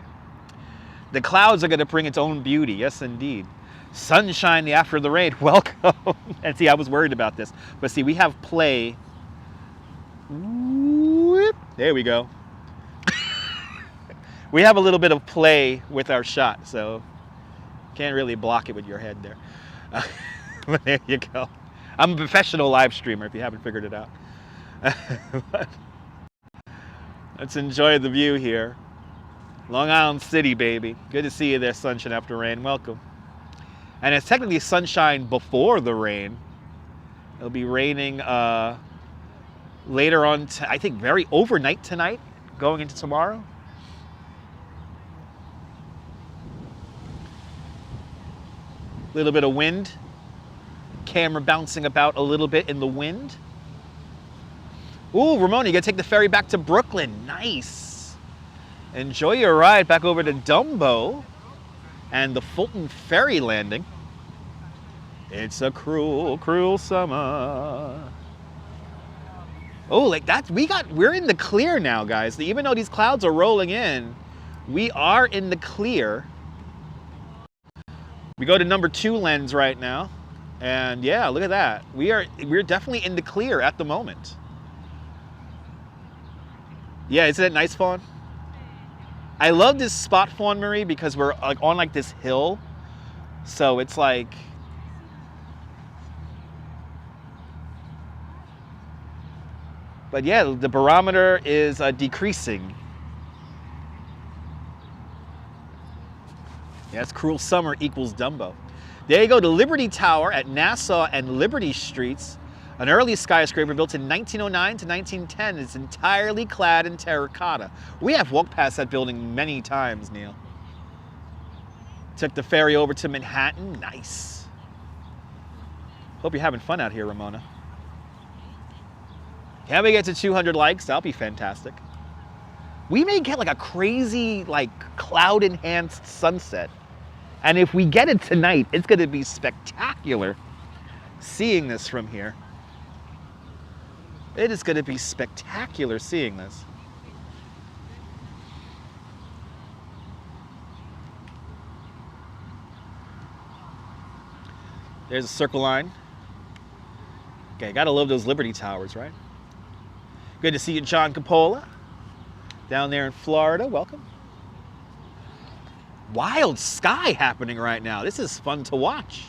The clouds are going to bring its own beauty. Yes, indeed. Sunshine after the rain. Welcome. And see, I was worried about this. But see, we have play. There we go. We have a little bit of play with our shot, so can't really block it with your head there. But there you go. I'm a professional live streamer if you haven't figured it out. Let's enjoy the view here. Long Island City, baby. Good to see you there, sunshine after rain. Welcome. And it's technically sunshine before the rain. It'll be raining later on, I think very overnight tonight, going into tomorrow. A little bit of wind. Camera bouncing about a little bit in the wind. Ooh, Ramona, you gotta take the ferry back to Brooklyn. Nice. Enjoy your ride back over to Dumbo and the Fulton Ferry landing. It's a cruel, cruel summer. Oh, like that, we're in the clear now, guys. Even though these clouds are rolling in, we are in the clear. We go to number 2 lens right now. And yeah, look at that. We're definitely in the clear at the moment. Yeah, isn't it nice, Fawn? I love this spot, Fawn Marie, because we're like on like this hill. So it's like, but yeah, the barometer is decreasing. Yes, cruel summer equals Dumbo. There you go, the Liberty Tower at Nassau and Liberty Streets, an early skyscraper built in 1909 to 1910. It's entirely clad in terracotta. We have walked past that building many times, Neil. Took the ferry over to Manhattan. Nice. Hope you're having fun out here, Ramona. Can we get to 200 likes? That'll be fantastic. We may get like a crazy, like cloud-enhanced sunset. And if we get it tonight, it's going to be spectacular seeing this from here. It is going to be spectacular seeing this. There's a circle line. Okay, gotta love those Liberty Towers, right? Good to see you, John Capola, down there in Florida. Welcome. Wild sky happening right now. This is fun to watch.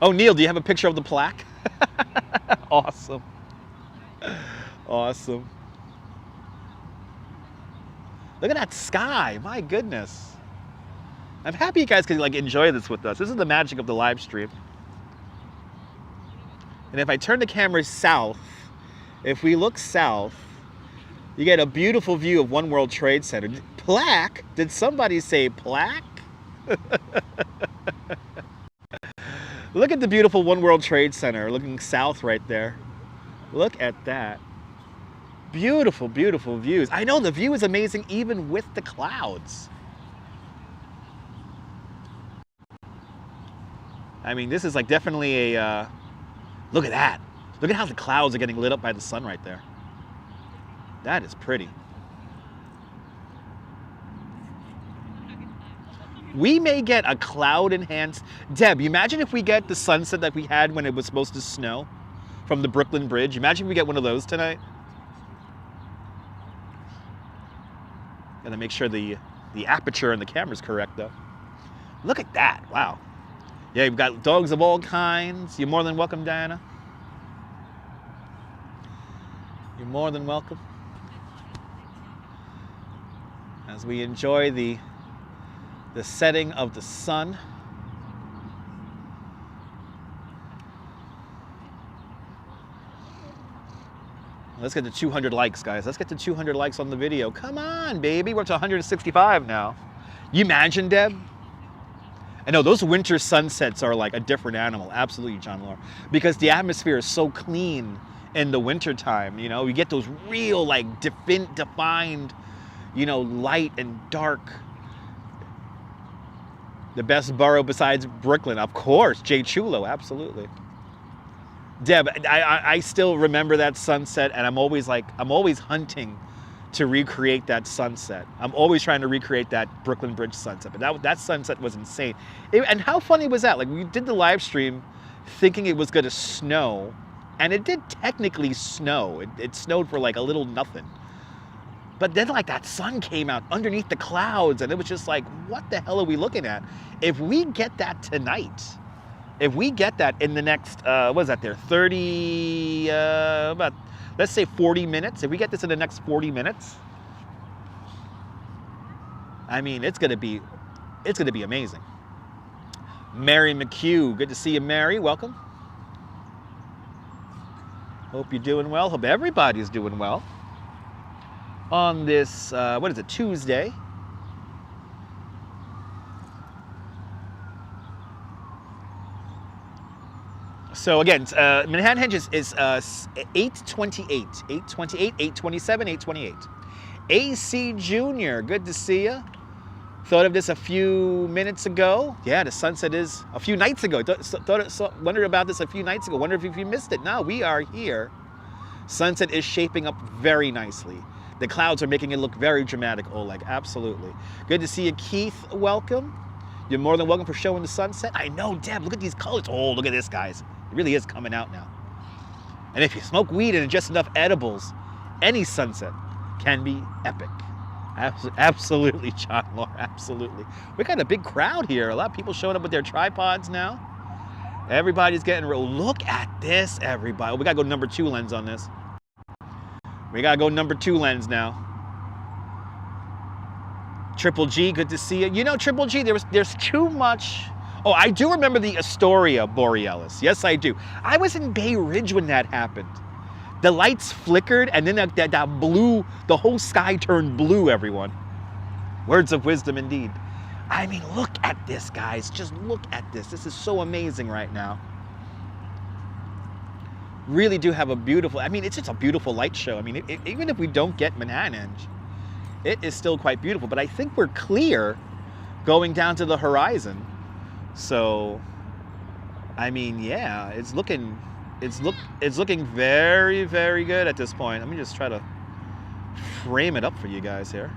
Oh, Neil, do you have a picture of the plaque? Awesome. Awesome. Look at that sky. My goodness. I'm happy you guys can like enjoy this with us. This is the magic of the live stream. And if I turn the camera south, if we look south, you get a beautiful view of One World Trade Center. Plaque? Did somebody say plaque? Look at the beautiful One World Trade Center looking south right there. Look at that. Beautiful, beautiful views. I know the view is amazing even with the clouds. I mean, this is like definitely a, look at that. Look at how the clouds are getting lit up by the sun right there. That is pretty. We may get a cloud enhanced. Deb, you imagine if we get the sunset that we had when it was supposed to snow from the Brooklyn Bridge. Imagine if we get one of those tonight. Gotta make sure the aperture on the camera's correct though. Look at that, wow. Yeah, you've got dogs of all kinds. You're more than welcome, Diana. You're more than welcome. As we enjoy the setting of the sun. Let's get to 200 likes, guys. Let's get to 200 likes on the video. Come on, baby. We're up to 165 now. You imagine, Deb? I know those winter sunsets are like a different animal. Absolutely, John Laura. Because the atmosphere is so clean in the wintertime. You know, you get those real, like, defined, you know, light and dark. The best borough besides Brooklyn, of course. Jay Chulo, absolutely. Deb, I still remember that sunset, and I'm always hunting to recreate that sunset. I'm always trying to recreate that Brooklyn Bridge sunset, but that sunset was insane. And how funny was that? Like, we did the live stream thinking it was going to snow, and it did technically snow. It snowed for like a little nothing. But then, like, that sun came out underneath the clouds, and it was just like, what the hell are we looking at? If we get that tonight, if we get that in the next, what is that there, 30, about, let's say 40 minutes. If we get this in the next 40 minutes, I mean, it's gonna be amazing. Mary McHugh, good to see you, Mary, welcome. Hope you're doing well, hope everybody's doing well. On this, what is it, Tuesday. So again, Manhattanhenge is 828, 828, 827, 828. AC Junior, good to see you. Thought of this a few minutes ago. Yeah, the sunset is a few nights ago. Wondered about this a few nights ago. Wondered if you missed it. No, we are here. Sunset is shaping up very nicely. The clouds are making it look very dramatic, Oleg. Absolutely. Good to see you, Keith. Welcome. You're more than welcome for showing the sunset. I know, Deb. Look at these colors. Oh, look at this, guys. It really is coming out now. And if you smoke weed and just enough edibles, any sunset can be epic. Absolutely, John Law. Absolutely. We got a big crowd here. A lot of people showing up with their tripods now. Everybody's getting real. Look at this, everybody. We got to go number 2 lens on this. We got to go number 2 lens now. Triple G, good to see you. You know, Triple G, there's too much. Oh, I do remember the Astoria Borealis. Yes, I do. I was in Bay Ridge when that happened. The lights flickered, and then that blue, the whole sky turned blue, everyone. Words of wisdom indeed. I mean, look at this, guys. Just look at this. This is so amazing right now. Really do have a beautiful, I mean, it's just a beautiful light show. I mean, even if we don't get Manhattanhenge, it is still quite beautiful. But I think we're clear going down to the horizon. So, I mean, yeah, it's looking very, very good at this point. Let me just try to frame it up for you guys here.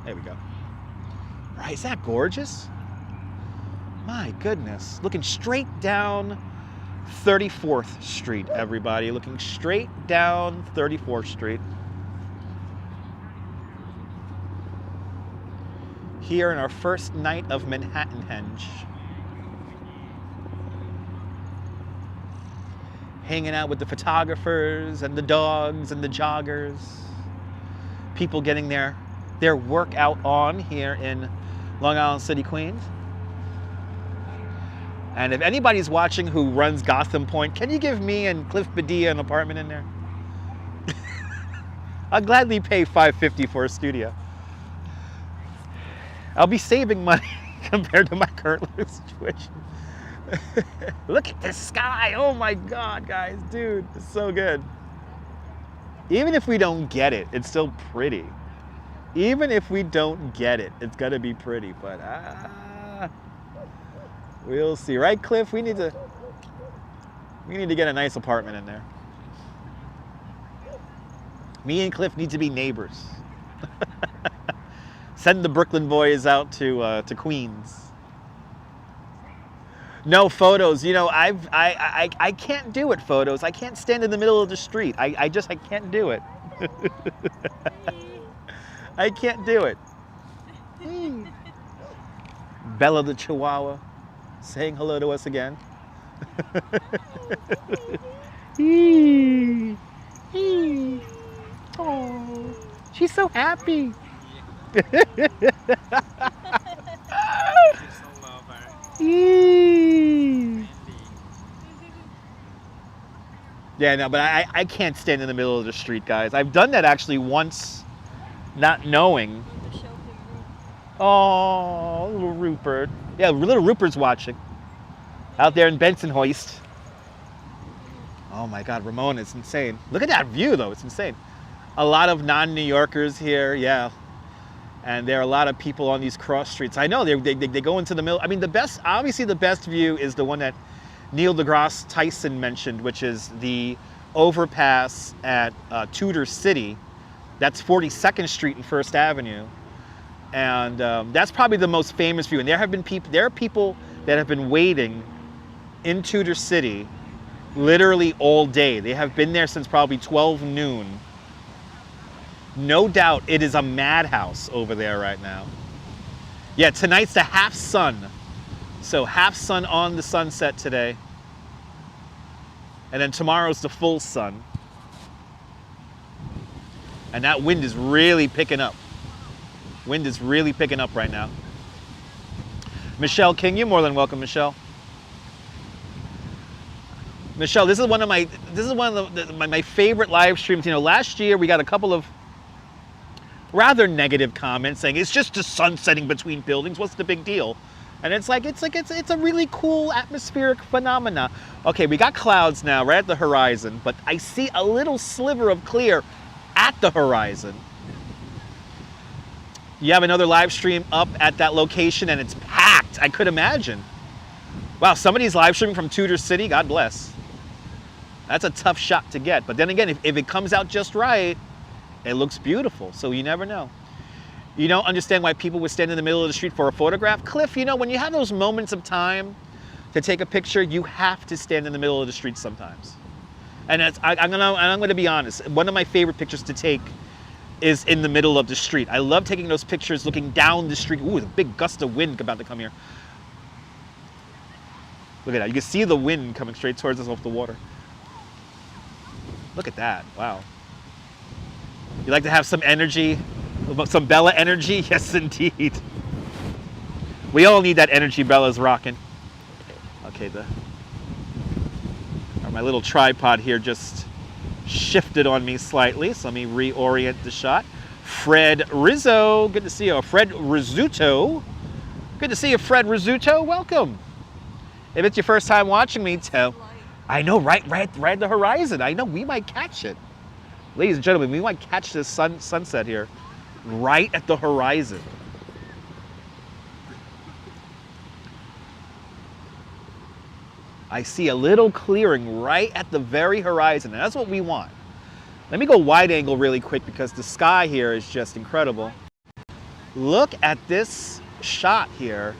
There we go. Right, is that gorgeous? My goodness. Looking straight down 34th Street, everybody. Looking straight down 34th Street. Here in our first night of Manhattanhenge. Hanging out with the photographers and the dogs and the joggers. People getting their workout on here in Long Island City, Queens. And if anybody's watching who runs Gotham Point, can you give me and Cliff Badia an apartment in there? I'll gladly pay $550 for a studio. I'll be saving money compared to my current situation. Look at this sky. Oh my God, guys, dude, it's so good. Even if we don't get it, it's still pretty. Even if we don't get it, it's gonna be pretty, but we'll see. Right, Cliff? We need to get a nice apartment in there. Me and Cliff need to be neighbors. Send the Brooklyn boys out to Queens. No photos. You know, I can't do it. Photos. I can't stand in the middle of the street. I can't do it. I can't do it. Bella the Chihuahua saying hello to us again. Oh, she's so happy. Yeah, no, but I can't stand in the middle of the street, guys. I've done that actually once, not knowing. Oh, little Rupert. Yeah, little Rupert's watching. Out there in Bensonhurst. Oh my God, Ramon, it's insane. Look at that view though, it's insane. A lot of non-New Yorkers here, yeah. And there are a lot of people on these cross streets. I know, they go into the middle. I mean, obviously the best view is the one that Neil deGrasse Tyson mentioned, which is the overpass at Tudor City. That's 42nd Street and First Avenue. And that's probably the most famous view. And there are people that have been waiting in Tudor City literally all day. They have been there since probably 12 noon. No doubt it is a madhouse over there right now. Yeah, tonight's the half sun. So half sun on the sunset today. And then tomorrow's the full sun. And that wind is really picking up. Wind is really picking up right now. Michelle King, you're more than welcome, Michelle. Michelle, this is one of my favorite live streams. You know, last year we got a couple of rather negative comments saying it's just a sun setting between buildings. What's the big deal? And it's a really cool atmospheric phenomena. Okay, we got clouds now right at the horizon, but I see a little sliver of clear at the horizon. You have another live stream up at that location and it's packed, I could imagine. Wow, somebody's live streaming from Tudor City, God bless. That's a tough shot to get. But then again, if it comes out just right, it looks beautiful, so you never know. You don't understand why people would stand in the middle of the street for a photograph? Cliff, you know, when you have those moments of time to take a picture, you have to stand in the middle of the street sometimes. And I'm gonna be honest, one of my favorite pictures to take is in the middle of the street. I love taking those pictures looking down the street. Ooh, the big gust of wind about to come here. Look at that, you can see the wind coming straight towards us off the water. Look at that, wow. You like to have some energy, some Bella energy? Yes, indeed. We all need that energy Bella's rocking. Okay, my little tripod here just shifted on me slightly, so let me reorient the shot. Fred Rizzo, good to see you. Fred Rizzuto, good to see you, Fred Rizzuto, welcome. If it's your first time watching me, I know, right at the horizon. I know, we might catch it. Ladies and gentlemen, we might catch this sunset here, right at the horizon. I see a little clearing right at the very horizon, and that's what we want. Let me go wide angle really quick because the sky here is just incredible. Look at this shot here.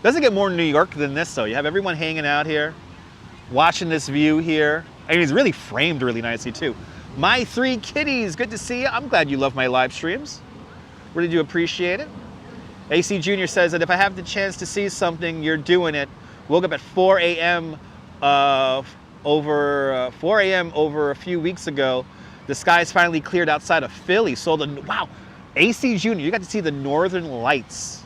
Doesn't get more New York than this though. You have everyone hanging out here, watching this view here. I mean, it's really framed really nicely too. My three kitties, good to see you. I'm glad you love my live streams. Really do appreciate it. AC Jr. says that if I have the chance to see something, you're doing it. Woke up at 4 a.m. over 4 a.m. over a few weeks ago. The skies finally cleared outside of Philly. So wow, AC Jr., you got to see the northern lights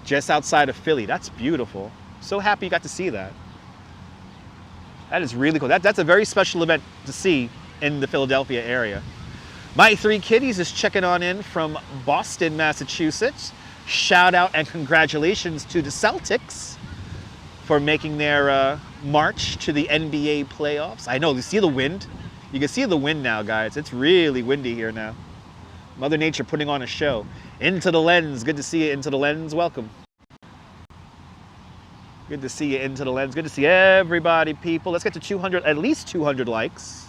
just outside of Philly. That's beautiful. So happy you got to see that. That is really cool. That's a very special event to see in the Philadelphia area. My three kitties is checking on in from Boston, Massachusetts. Shout out and congratulations to the Celtics for making their march to the NBA playoffs. I know, you see the wind? You can see the wind now, guys. It's really windy here now. Mother Nature putting on a show. Into the Lens, good to see you, Into the Lens, welcome. Good to see you, Into the Lens. Good to see everybody, people. Let's get to 200, at least 200 likes.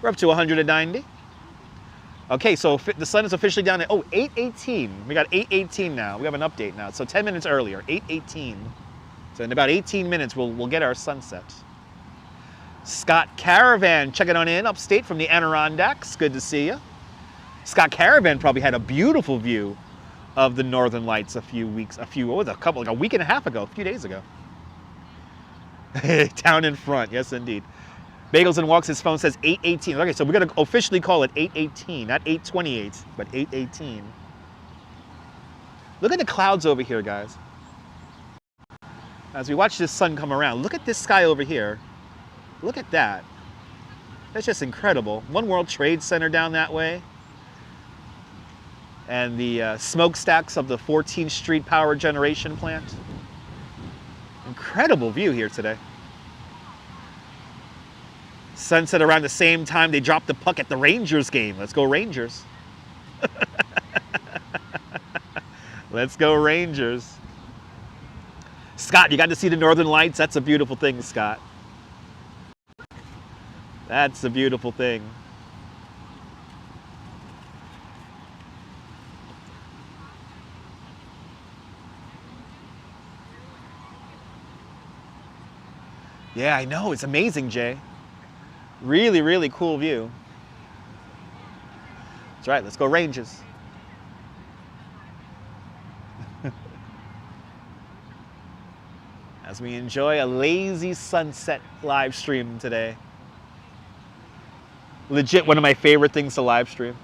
We're up to 190. Okay, so the sun is officially down at, 8:18. We got 8:18 now. We have an update now. So 10 minutes earlier, 8:18. So in about 18 minutes, we'll get our sunset. Scott Caravan checking on in upstate from the Adirondacks. Good to see you. Scott Caravan probably had a beautiful view of the Northern Lights a week and a half ago, a few days ago. Down in front, yes indeed. Bagels and Walks, his phone says 8:18. Okay, so we're gonna officially call it 8:18, not 8:28, but 8:18. Look at the clouds over here, guys. As we watch this sun come around, look at this sky over here. Look at that. That's just incredible. One World Trade Center down that way. And the smokestacks of the 14th Street power generation plant. Incredible view here today. Sunset around the same time they dropped the puck at the Rangers game. Let's go Rangers. Let's go Rangers. Scott, you got to see the Northern Lights? That's a beautiful thing, Scott. That's a beautiful thing. Yeah, I know. It's amazing, Jay. Really, really cool view. That's right. Let's go Rangers. As we enjoy a lazy sunset live stream today. Legit one of my favorite things to live stream.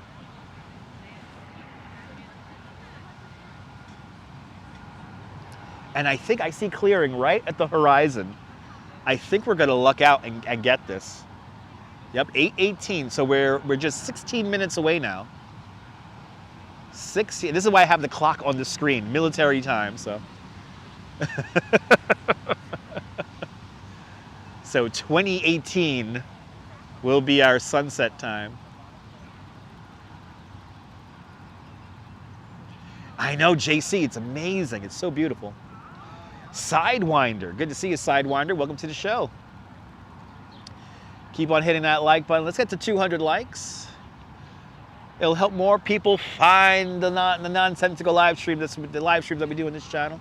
And I think I see clearing right at the horizon. I think we're going to luck out and get this. Yep, 8:18. So we're just 16 minutes away now. 16. This is why I have the clock on the screen, military time. So, so 2018 will be our sunset time. I know, JC. It's amazing. It's so beautiful. Sidewinder, good to see you, Sidewinder. Welcome to the show. Keep on hitting that like button. Let's get to 200 likes. It'll help more people find the nonsensical live stream. That's the live streams that we do on this channel.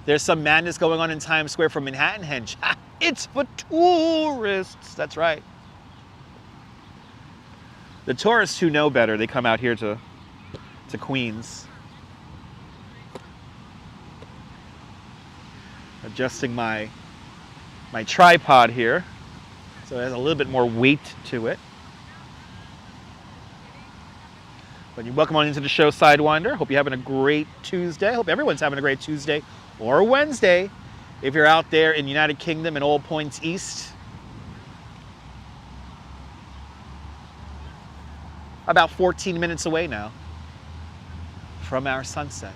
There's some madness going on in Times Square for Manhattanhenge. It's for tourists. That's right. The tourists who know better, they come out here to Queens. Adjusting my tripod here, so it has a little bit more weight to it. But you welcome on into the show, Sidewinder. Hope you're having a great Tuesday. Hope everyone's having a great Tuesday or Wednesday if you're out there in United Kingdom and all points east. About 14 minutes away now from our sunset.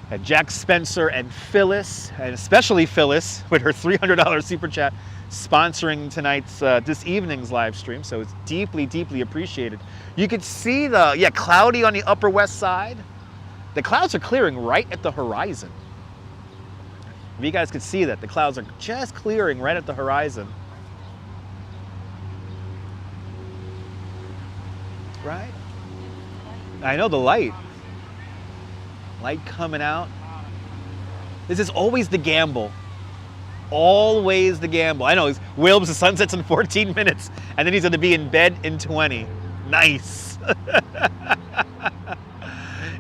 And Jack Spencer and Phyllis, and especially Phyllis with her $300 super chat, sponsoring tonight's, this evening's live stream. So it's deeply, deeply appreciated. You could see the, cloudy on the Upper West Side. The clouds are clearing right at the horizon. If you guys could see that, the clouds are just clearing right at the horizon. Right? I know the light. Light coming out. This is always the gamble. Always the gamble. I know, Wilbs, the sunset's in 14 minutes, and then he's going to be in bed in 20. Nice.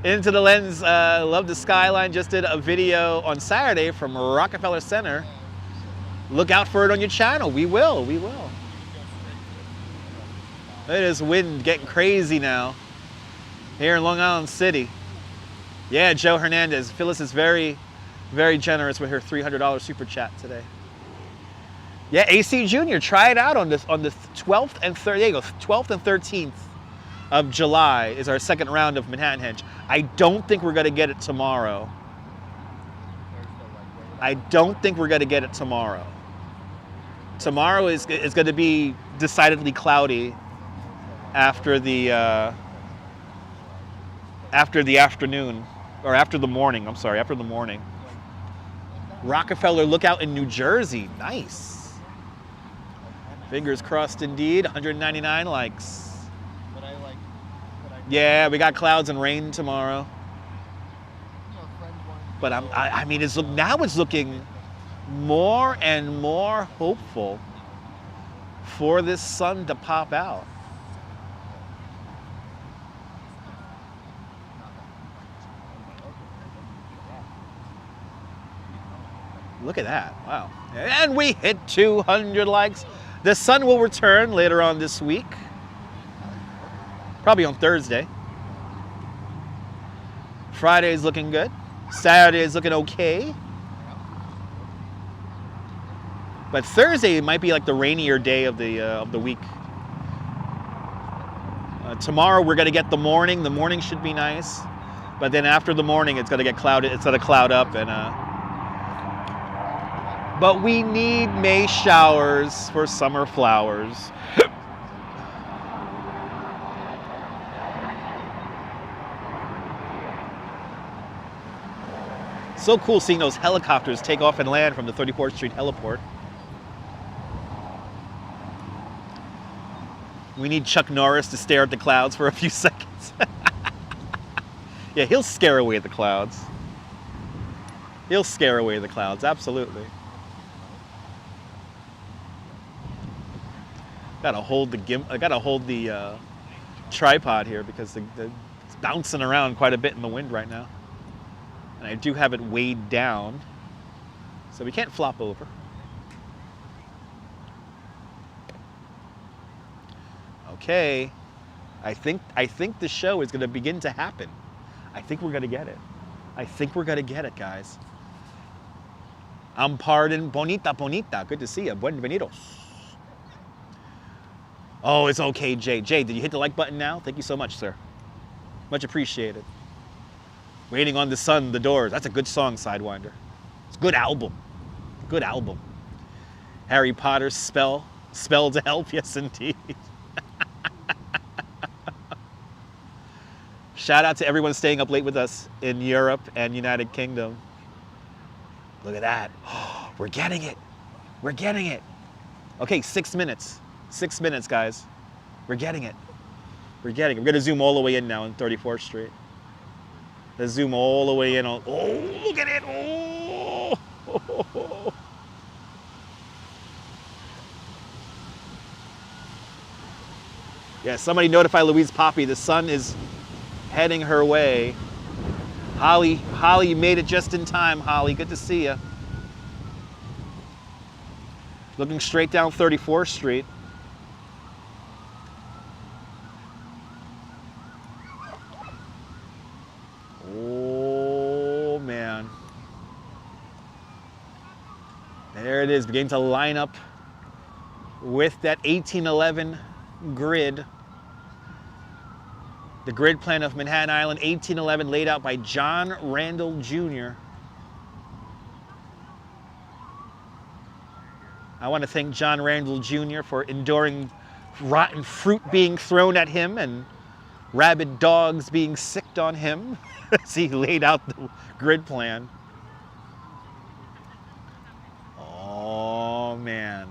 Into the Lens, love the skyline. Just did a video on Saturday from Rockefeller Center. Look out for it on your channel. We will. Look at this wind getting crazy now here in Long Island City. Yeah, Joe Hernandez. Phyllis is very, very generous with her $300 super chat today. Yeah, AC Junior, try it out on the 12th and 12th and 13th of July is our second round of Manhattanhenge. I don't think we're going to get it tomorrow. Tomorrow is going to be decidedly cloudy after the afternoon. Or after the morning, I'm sorry, after the morning. Rockefeller Lookout in New Jersey, nice. Fingers crossed indeed, 199 likes. Yeah, we got clouds and rain tomorrow. But I mean, now it's looking more and more hopeful for this sun to pop out. Look at that, wow. And we hit 200 likes. The sun will return later on this week. Probably on Thursday. Friday is looking good. Saturday is looking okay. But Thursday might be like the rainier day of the week. Tomorrow we're gonna get the morning. The morning should be nice, but then after the morning it's gonna get clouded. It's gonna cloud up, and but we need May showers for summer flowers. So cool seeing those helicopters take off and land from the 34th Street heliport. We need Chuck Norris to stare at the clouds for a few seconds. Yeah, he'll scare away the clouds. He'll scare away the clouds, absolutely. Gotta hold the tripod here because it's bouncing around quite a bit in the wind right now. And I do have it weighed down, so we can't flop over. Okay, I think the show is going to begin to happen. I think we're going to get it. I think we're going to get it, guys. Pardon, bonita, bonita. Good to see you. Buenvenidos. Oh, it's okay, Jay. Jay, did you hit the like button now? Thank you so much, sir. Much appreciated. Waiting on the Sun, The Doors. That's a good song, Sidewinder. It's a good album. Good album. Harry Potter spell to help. Yes, indeed. Shout out to everyone staying up late with us in Europe and United Kingdom. Look at that. Oh, we're getting it. We're getting it. Okay, 6 minutes. 6 minutes, guys. We're getting it. We're getting it. We're going to zoom all the way in now on 34th Street. Let's zoom all the way in on. Oh, look at it. Oh. Yeah, somebody notify Louise Poppy. The sun is heading her way. Holly, you made it just in time, Holly. Good to see you. Looking straight down 34th Street. Oh, man. There it is, beginning to line up with that 1811 grid. The grid plan of Manhattan Island, 1811, laid out by John Randall Jr. I want to thank John Randall Jr. for enduring rotten fruit being thrown at him and rabid dogs being sicked on him as he laid out the grid plan. Oh, man.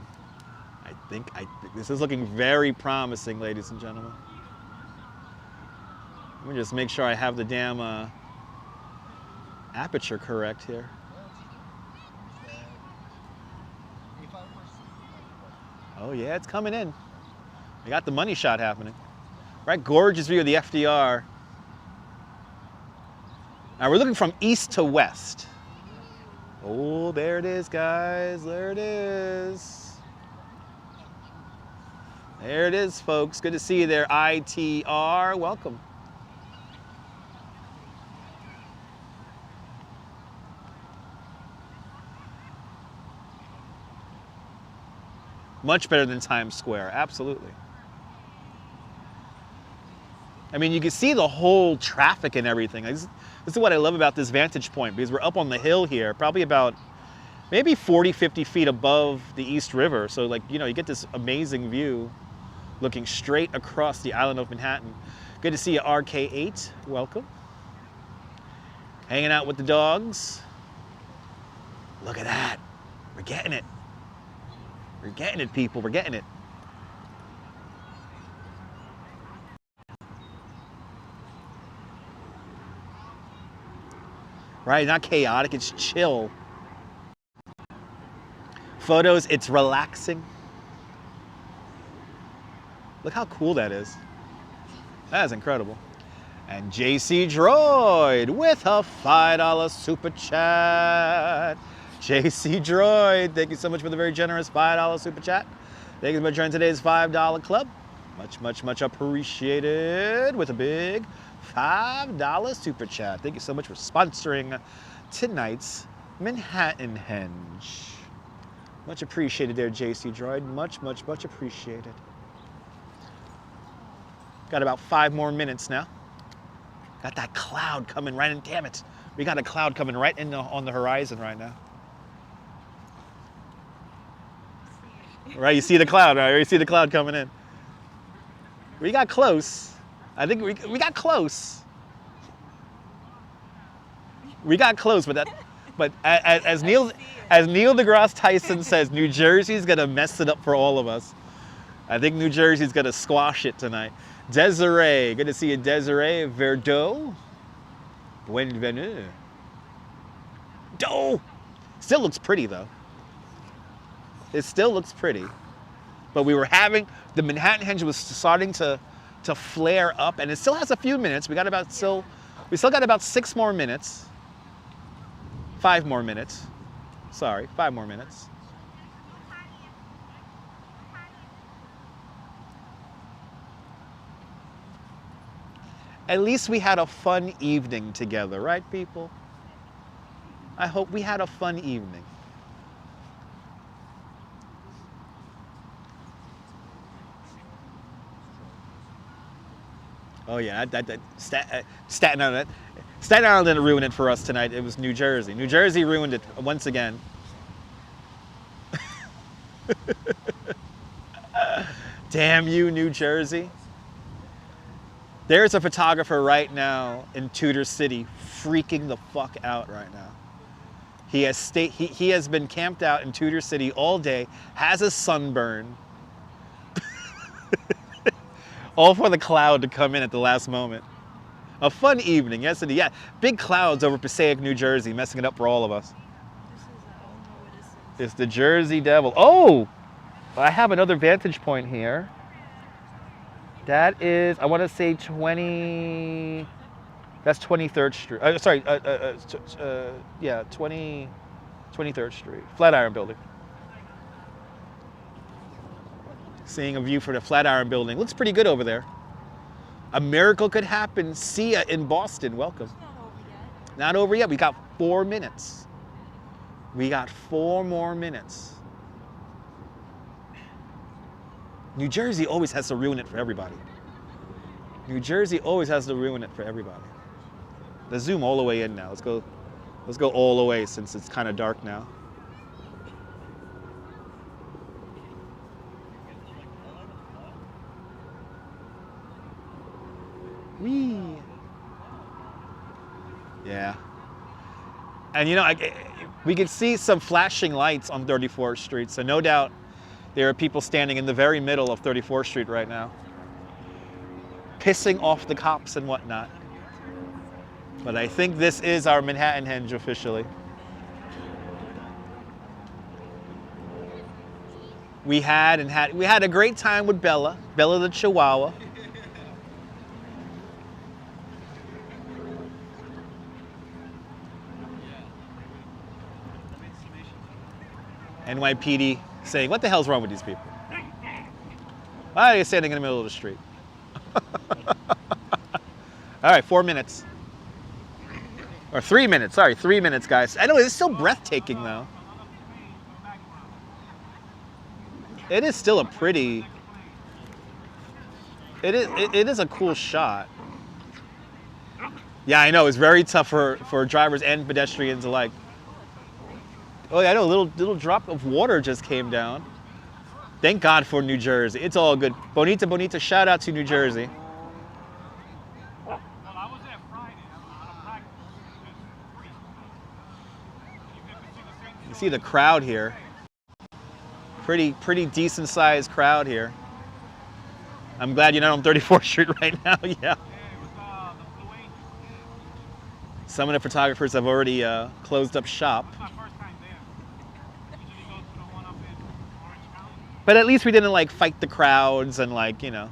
I think this is looking very promising, ladies and gentlemen. Let me just make sure I have the damn aperture correct here. Oh yeah, it's coming in. We got the money shot happening. Right, gorgeous view of the FDR. Now we're looking from east to west. Oh, there it is, guys. There it is. There it is, folks. Good to see you there, ITR. Welcome. Much better than Times Square, absolutely. I mean, you can see the whole traffic and everything. This is what I love about this vantage point, because we're up on the hill here, probably about maybe 40, 50 feet above the East River. So like, you know, you get this amazing view looking straight across the island of Manhattan. Good to see you, RK8. Welcome. Hanging out with the dogs. Look at that. We're getting it. We're getting it, people. We're getting it. Right? Not chaotic. It's chill. Photos, it's relaxing. Look how cool that is. That is incredible. And JC Droid with a $5 super chat. JC Droid, thank you so much for the very generous $5 super chat. Thank you so much for joining today's $5 club. Much, much, much appreciated with a big $5 super chat. Thank you so much for sponsoring tonight's Manhattanhenge. Much appreciated there, JC Droid. Much, much, much appreciated. Got about 5 more minutes now. Got that cloud coming right in. Damn it. We got a cloud coming right in on the horizon right now. Right, you see the cloud, right? You see the cloud coming in. We got close. I think we got close. We got close, but as Neil deGrasse Tyson says, New Jersey's gonna mess it up for all of us. I think New Jersey's gonna squash it tonight. Desiree, good to see you, Desiree. Verdot, bienvenue. Do. Still looks pretty though. It still looks pretty, but we were having the Manhattanhenge was starting to flare up, and it still has a few minutes. We still got about 6 more minutes. 5 more minutes. Sorry, 5 more minutes. At least we had a fun evening together, right, people? I hope we had a fun evening. Oh yeah, Staten Island. Staten Island didn't ruin it for us tonight. It was New Jersey. New Jersey ruined it once again. Damn you, New Jersey. There's a photographer right now in Tudor City freaking the fuck out right now. He has been camped out in Tudor City all day, has a sunburn. All for the cloud to come in at the last moment. A fun evening, yes indeed. Yeah, big clouds over Passaic, New Jersey, messing it up for all of us. It's the Jersey Devil. Oh, I have another vantage point here. That is, I want to say 20. That's 23rd Street. Yeah, 23rd Street, Flatiron Building. Seeing a view for the Flatiron Building. Looks pretty good over there. A miracle could happen. See ya in Boston. Welcome. Not over yet. We got 4 minutes. We got 4 more minutes. New Jersey always has to ruin it for everybody. New Jersey always has to ruin it for everybody. Let's zoom all the way in now. Let's go all the way since it's kind of dark now. Whee. Yeah. And you know, we could see some flashing lights on 34th Street, so no doubt there are people standing in the very middle of 34th Street right now, pissing off the cops and whatnot. But I think this is our Manhattanhenge officially. We had a great time with Bella the Chihuahua. NYPD saying, what the hell's wrong with these people? Why are you standing in the middle of the street? All right, 4 minutes. Or 3 minutes, sorry, 3 minutes, guys. I know, it's still breathtaking, though. It is still a pretty... It is a cool shot. Yeah, I know, it's very tough for drivers and pedestrians alike. Oh yeah, I know, a little drop of water just came down. Thank God for New Jersey. It's all good. Bonita, bonita, shout out to New Jersey. You see the crowd here. Pretty decent sized crowd here. I'm glad you're not on 34th Street right now, yeah. Some of the photographers have already closed up shop. But at least we didn't like fight the crowds and like, you know.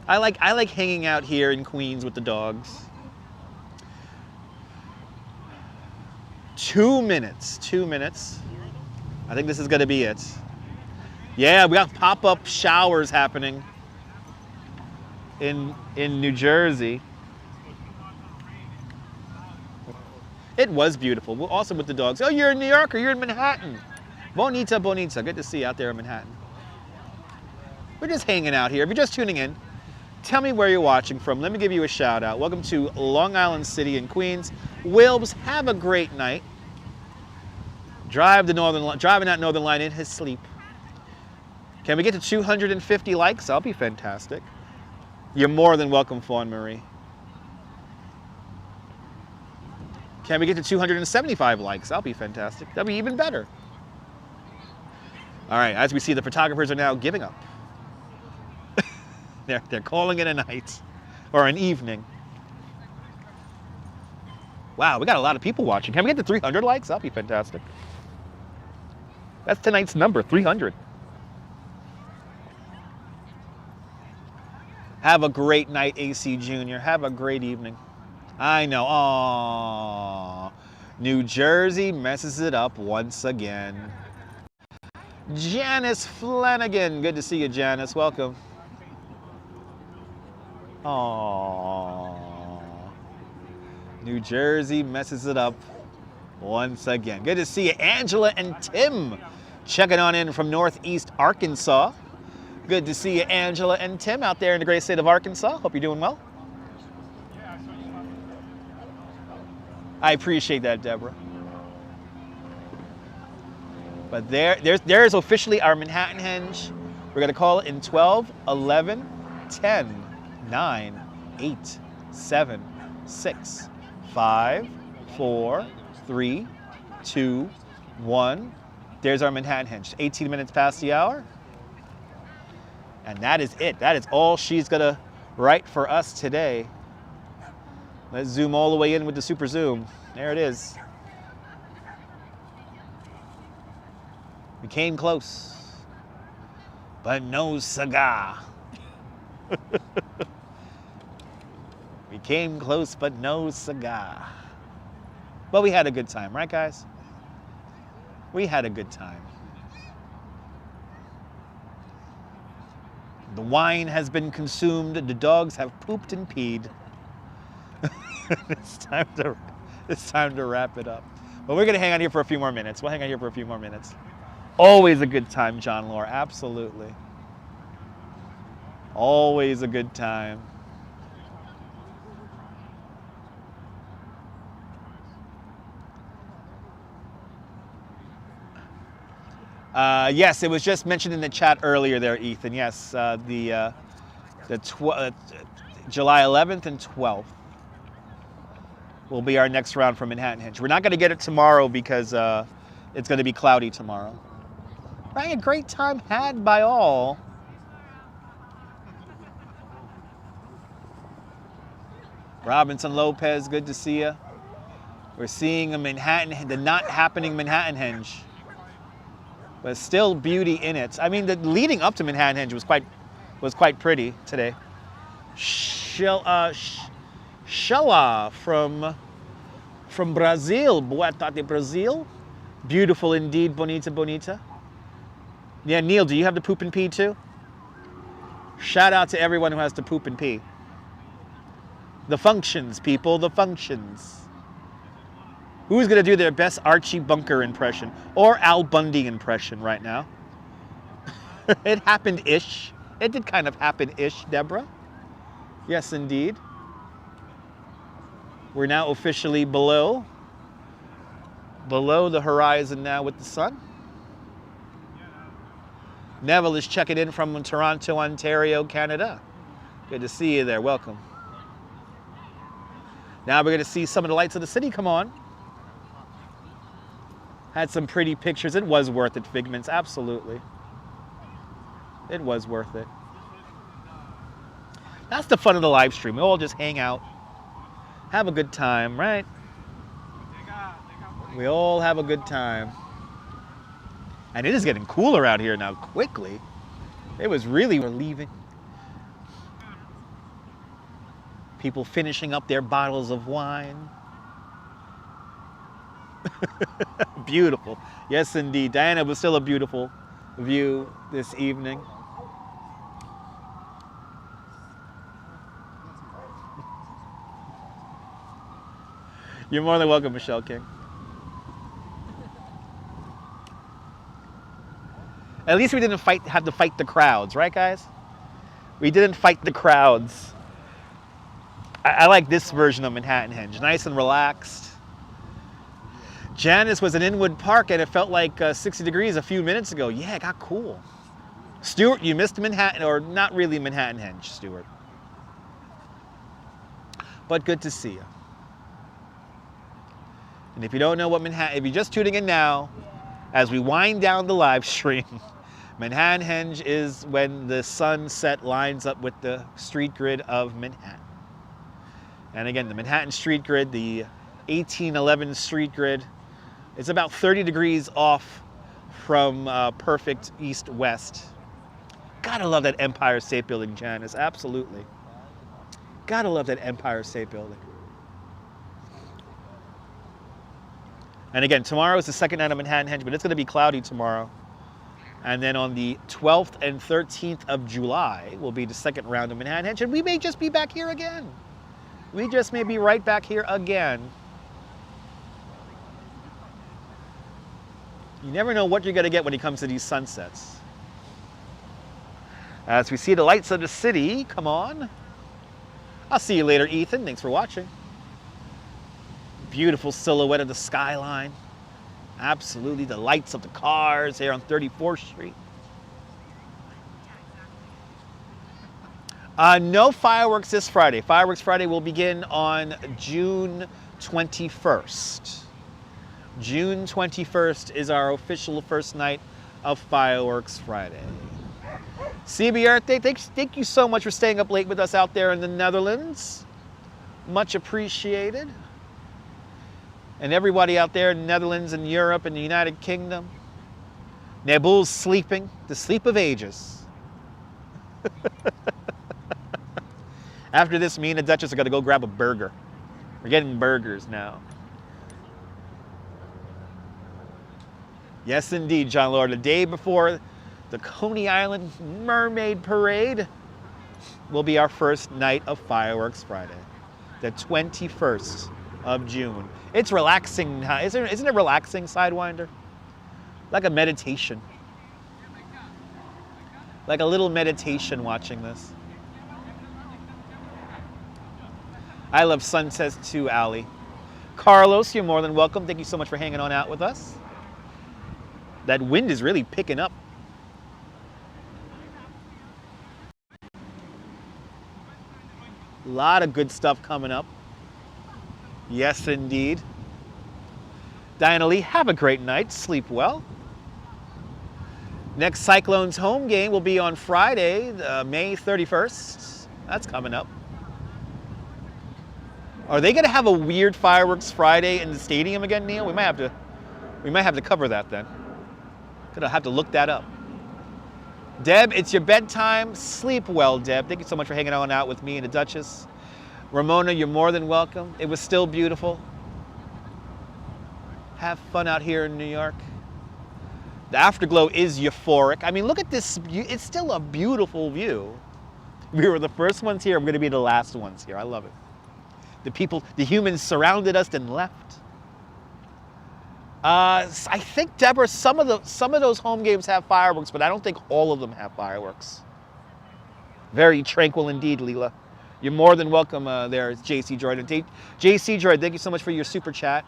I like hanging out here in Queens with the dogs. 2 minutes, 2 minutes. I think this is gonna be it. Yeah, we got pop-up showers happening in New Jersey. It was beautiful. We're awesome with the dogs. Oh, you're in New York or you're in Manhattan? Bonita, bonita. Good to see you out there in Manhattan. We're just hanging out here. If you're just tuning in, tell me where you're watching from. Let me give you a shout out. Welcome to Long Island City in Queens. Wilbs, have a great night. Driving that Northern Line in his sleep. Can we get to 250 likes? That'll be fantastic. You're more than welcome, Fawn Marie. Can we get to 275 likes? That'll be fantastic. That'll be even better. All right, as we see, the photographers are now giving up. They're calling it a night or an evening. Wow, we got a lot of people watching. Can we get to 300 likes? That'll be fantastic. That's tonight's number, 300. Have a great night, AC Jr. Have a great evening. I know. Aww. New Jersey messes it up once again. Janice Flanagan. Good to see you, Janice. Welcome. Aww. New Jersey messes it up once again. Good to see you, Angela and Tim. Checking on in from Northeast Arkansas. Good to see you, Angela and Tim, out there in the great state of Arkansas. Hope you're doing well. I appreciate that, Deborah. But there's officially our Manhattanhenge. We're going to call it in 12, 11, 10, 9, 8, 7, 6, 5, 4, 3, 2, 1. There's our Manhattanhenge. 18 minutes past the hour. And that is it. That is all she's going to write for us today. Let's zoom all the way in with the super zoom. There it is. We came close, but no cigar. We came close, but no cigar. But we had a good time, right, guys? We had a good time. The wine has been consumed. The dogs have pooped and peed. It's time to wrap it up. But we're going to hang on here for a few more minutes. We'll hang on here for a few more minutes. Always a good time, John Lore. Absolutely. Always a good time. Yes, it was just mentioned in the chat earlier there, Ethan. Yes, the July 11th and 12th will be our next round for Manhattanhenge. We're not going to get it tomorrow because it's going to be cloudy tomorrow. Right, a great time had by all. Robinson Lopez, good to see you. We're seeing a the not happening Manhattanhenge, but still beauty in it. I mean, the leading up to Manhattanhenge was quite pretty today. Shella from Brazil, Boa tarde, Brazil. Beautiful indeed, bonita, bonita. Yeah, Neil, do you have to poop and pee too? Shout out to everyone who has to poop and pee. The functions, people, the functions. Who's going to do their best Archie Bunker impression or Al Bundy impression right now? It happened-ish. It did kind of happen-ish, Deborah. Yes, indeed. We're now officially below the horizon now with the sun. Neville is checking in from Toronto, Ontario, Canada. Good to see you there. Welcome. Now we're going to see some of the lights of the city come on. Had some pretty pictures. It was worth it, Figments. Absolutely. It was worth it. That's the fun of the live stream. We all just hang out, have a good time, right? We all have a good time. And it is getting cooler out here now, quickly. It was really relieving. People finishing up their bottles of wine. Beautiful. Yes, indeed. Diana, it was still a beautiful view this evening. You're more than welcome, Michelle King. At least we didn't have to fight the crowds, right, guys? We didn't fight the crowds. I like this version of Manhattanhenge, nice and relaxed. Janice was in Inwood Park and it felt like 60 degrees a few minutes ago. Yeah, it got cool. Stuart, you missed Manhattan, or not really Manhattanhenge, Stuart. But good to see you. And if you don't know what Manhattan, if you're just tuning in now, as we wind down the live stream, Manhattanhenge is when the sunset lines up with the street grid of Manhattan. And again, the Manhattan street grid, the 1811 street grid, it's about 30 degrees off from perfect east-west. Gotta love that Empire State Building, Janice, absolutely. Gotta love that Empire State Building. And again, tomorrow is the second night of Manhattanhenge, but it's gonna be cloudy tomorrow. And then on the 12th and 13th of July will be the second round of Manhattanhenge, and we may just be back here again. We just may be right back here again. You never know what you're going to get when it comes to these sunsets. As we see the lights of the city, come on. I'll see you later, Ethan. Thanks for watching. Beautiful silhouette of the skyline. Absolutely, the lights of the cars here on 34th Street. No fireworks this Friday. Fireworks Friday will begin on June 21st. June 21st is our official first night of Fireworks Friday. CB Earth, thank you so much for staying up late with us out there in the Netherlands. Much appreciated. And everybody out there in the Netherlands and Europe and the United Kingdom. Nabul's sleeping, the sleep of ages. After this, me and the Duchess are going to go grab a burger. We're getting burgers now. Yes, indeed, John Lord. The day before the Coney Island Mermaid Parade will be our first night of Fireworks Friday, the 21st of June. It's relaxing. Isn't it relaxing, Sidewinder? Like a meditation. Like a little meditation watching this. I love sunsets too, Ali. Carlos, you're more than welcome. Thank you so much for hanging on out with us. That wind is really picking up. A lot of good stuff coming up. Yes, indeed. Diana Lee, have a great night. Sleep well. Next Cyclones home game will be on Friday, May 31st. That's coming up. Are they going to have a weird Fireworks Friday in the stadium again, Neil? We might have to cover that then. Gonna have to look that up. Deb, it's your bedtime. Sleep well, Deb. Thank you so much for hanging on out with me and the Duchess. Ramona, you're more than welcome. It was still beautiful. Have fun out here in New York. The afterglow is euphoric. I mean, look at this. It's still a beautiful view. We were the first ones here. We're going to be the last ones here. I love it. The humans surrounded us and left. I think, Deborah, some of those home games have fireworks, but I don't think all of them have fireworks. Very tranquil indeed, Leela. You're more than welcome there, JC Droid. JC Droid, thank you so much for your super chat.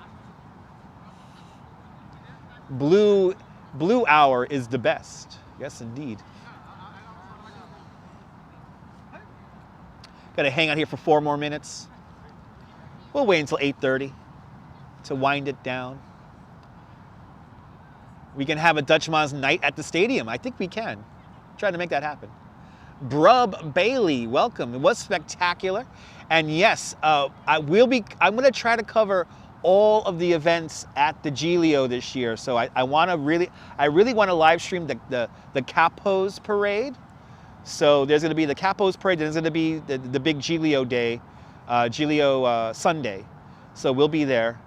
Blue hour is the best. Yes, indeed. Got to hang out here for 4 more minutes. We'll wait until 8:30 to wind it down. We can have a Dutchman's night at the stadium. I think we can. Try to make that happen. Brub Bailey, welcome. It was spectacular. And yes, I'm going to try to cover all of the events at the Giglio this year. So I really want to live stream the Capos parade. So there's going to be the Capos parade. There's going to be the big Giglio day, Giglio Sunday. So we'll be there.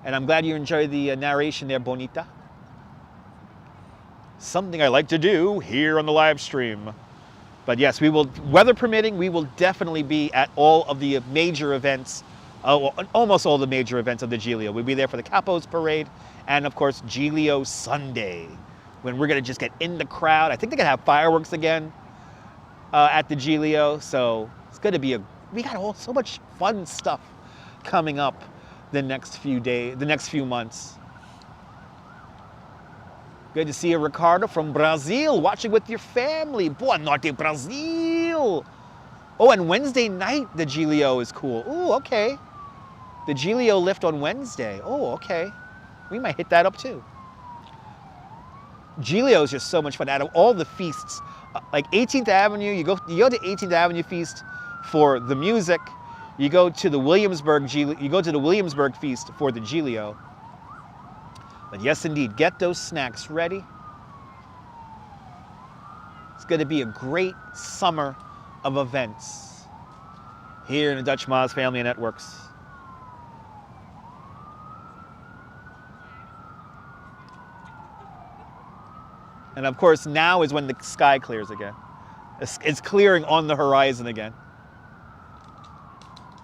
And I'm glad you enjoyed the narration there, Bonita. Something I like to do here on the live stream. But yes, we will, weather permitting, we will definitely be at all of the major events, almost all the major events of the Giglio. We'll be there for the Capos parade and, of course, Giglio Sunday, when we're going to just get in the crowd. I think they're going to have fireworks again at the Giglio. So it's going to be we got so much fun stuff coming up the next few days, the next few months. Good to see you, Ricardo from Brazil, watching with your family. Boa noite, Brazil. Oh, and Wednesday night, the Giglio is cool. Ooh, okay. The Giglio lift on Wednesday. Oh, okay. We might hit that up too. Giglio is just so much fun. Out of all the feasts, like 18th Avenue, you go to 18th Avenue Feast for the music. You go to the Williamsburg Feast for the Giglio. But yes, indeed, get those snacks ready. It's going to be a great summer of events here in the Dutch Moz Family Networks. And of course, now is when the sky clears again. It's clearing on the horizon again.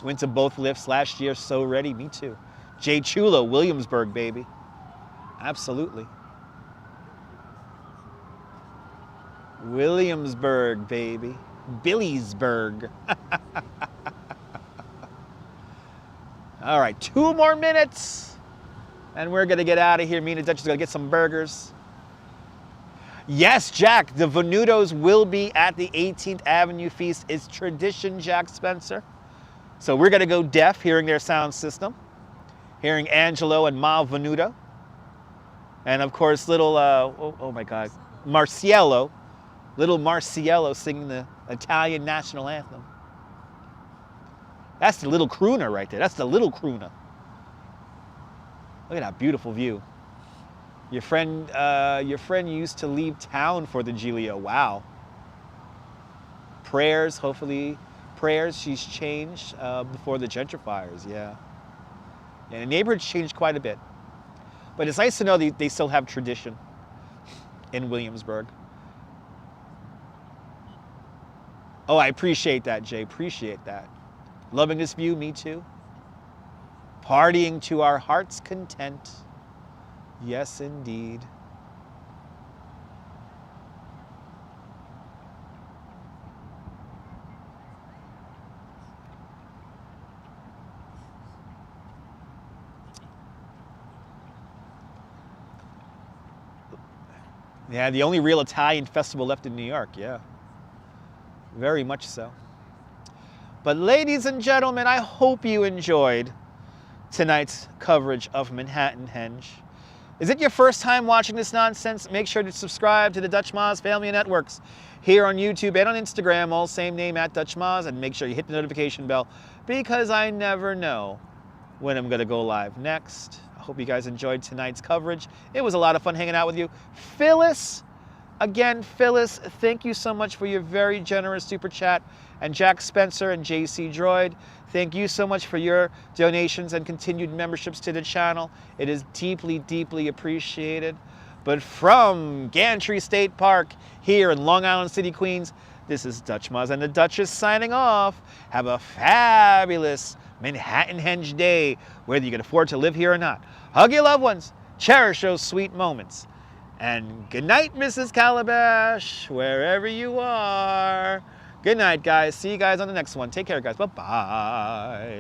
Went to both lifts last year, so ready. Me too. Jay Chulo, Williamsburg, baby. Absolutely. Williamsburg, baby. Billiesburg. All right, 2 more minutes, and we're gonna get out of here. Me and the Dutch is gonna get some burgers. Yes, Jack, the Venutos will be at the 18th Avenue Feast. It's tradition, Jack Spencer. So we're gonna go deaf, hearing their sound system, hearing Angelo and Ma Venuto. And of course, little, oh my God, Marciello, little Marciello singing the Italian national anthem. That's the little crooner right there. That's the little crooner. Look at that beautiful view. Your friend used to leave town for the Giglio. Wow. Prayers, hopefully, she's changed before the gentrifiers, yeah. And the neighborhood's changed quite a bit. But it's nice to know they still have tradition in Williamsburg. Oh, I appreciate that, Jay. Appreciate that. Loving this view, me too. Partying to our heart's content. Yes, indeed. Yeah, the only real Italian festival left in New York, yeah. Very much so. But ladies and gentlemen, I hope you enjoyed tonight's coverage of Manhattanhenge. Is it your first time watching this nonsense? Make sure to subscribe to the Dutch Moz Family Networks here on YouTube and on Instagram, all same name at Dutch Moz, and make sure you hit the notification bell because I never know when I'm gonna go live next. I hope you guys enjoyed tonight's coverage. It was a lot of fun hanging out with you. Phyllis, again, Phyllis, thank you so much for your very generous super chat. And Jack Spencer and JC Droid, thank you so much for your donations and continued memberships to the channel. It is deeply, deeply appreciated. But from Gantry State Park here in Long Island City, Queens, this is Dutch Moz and the Duchess signing off. Have a fabulous Manhattanhenge day, whether you can afford to live here or not. Hug your loved ones, cherish those sweet moments. And good night, Mrs. Calabash, wherever you are. Good night, guys. See you guys on the next one. Take care, guys. Bye-bye.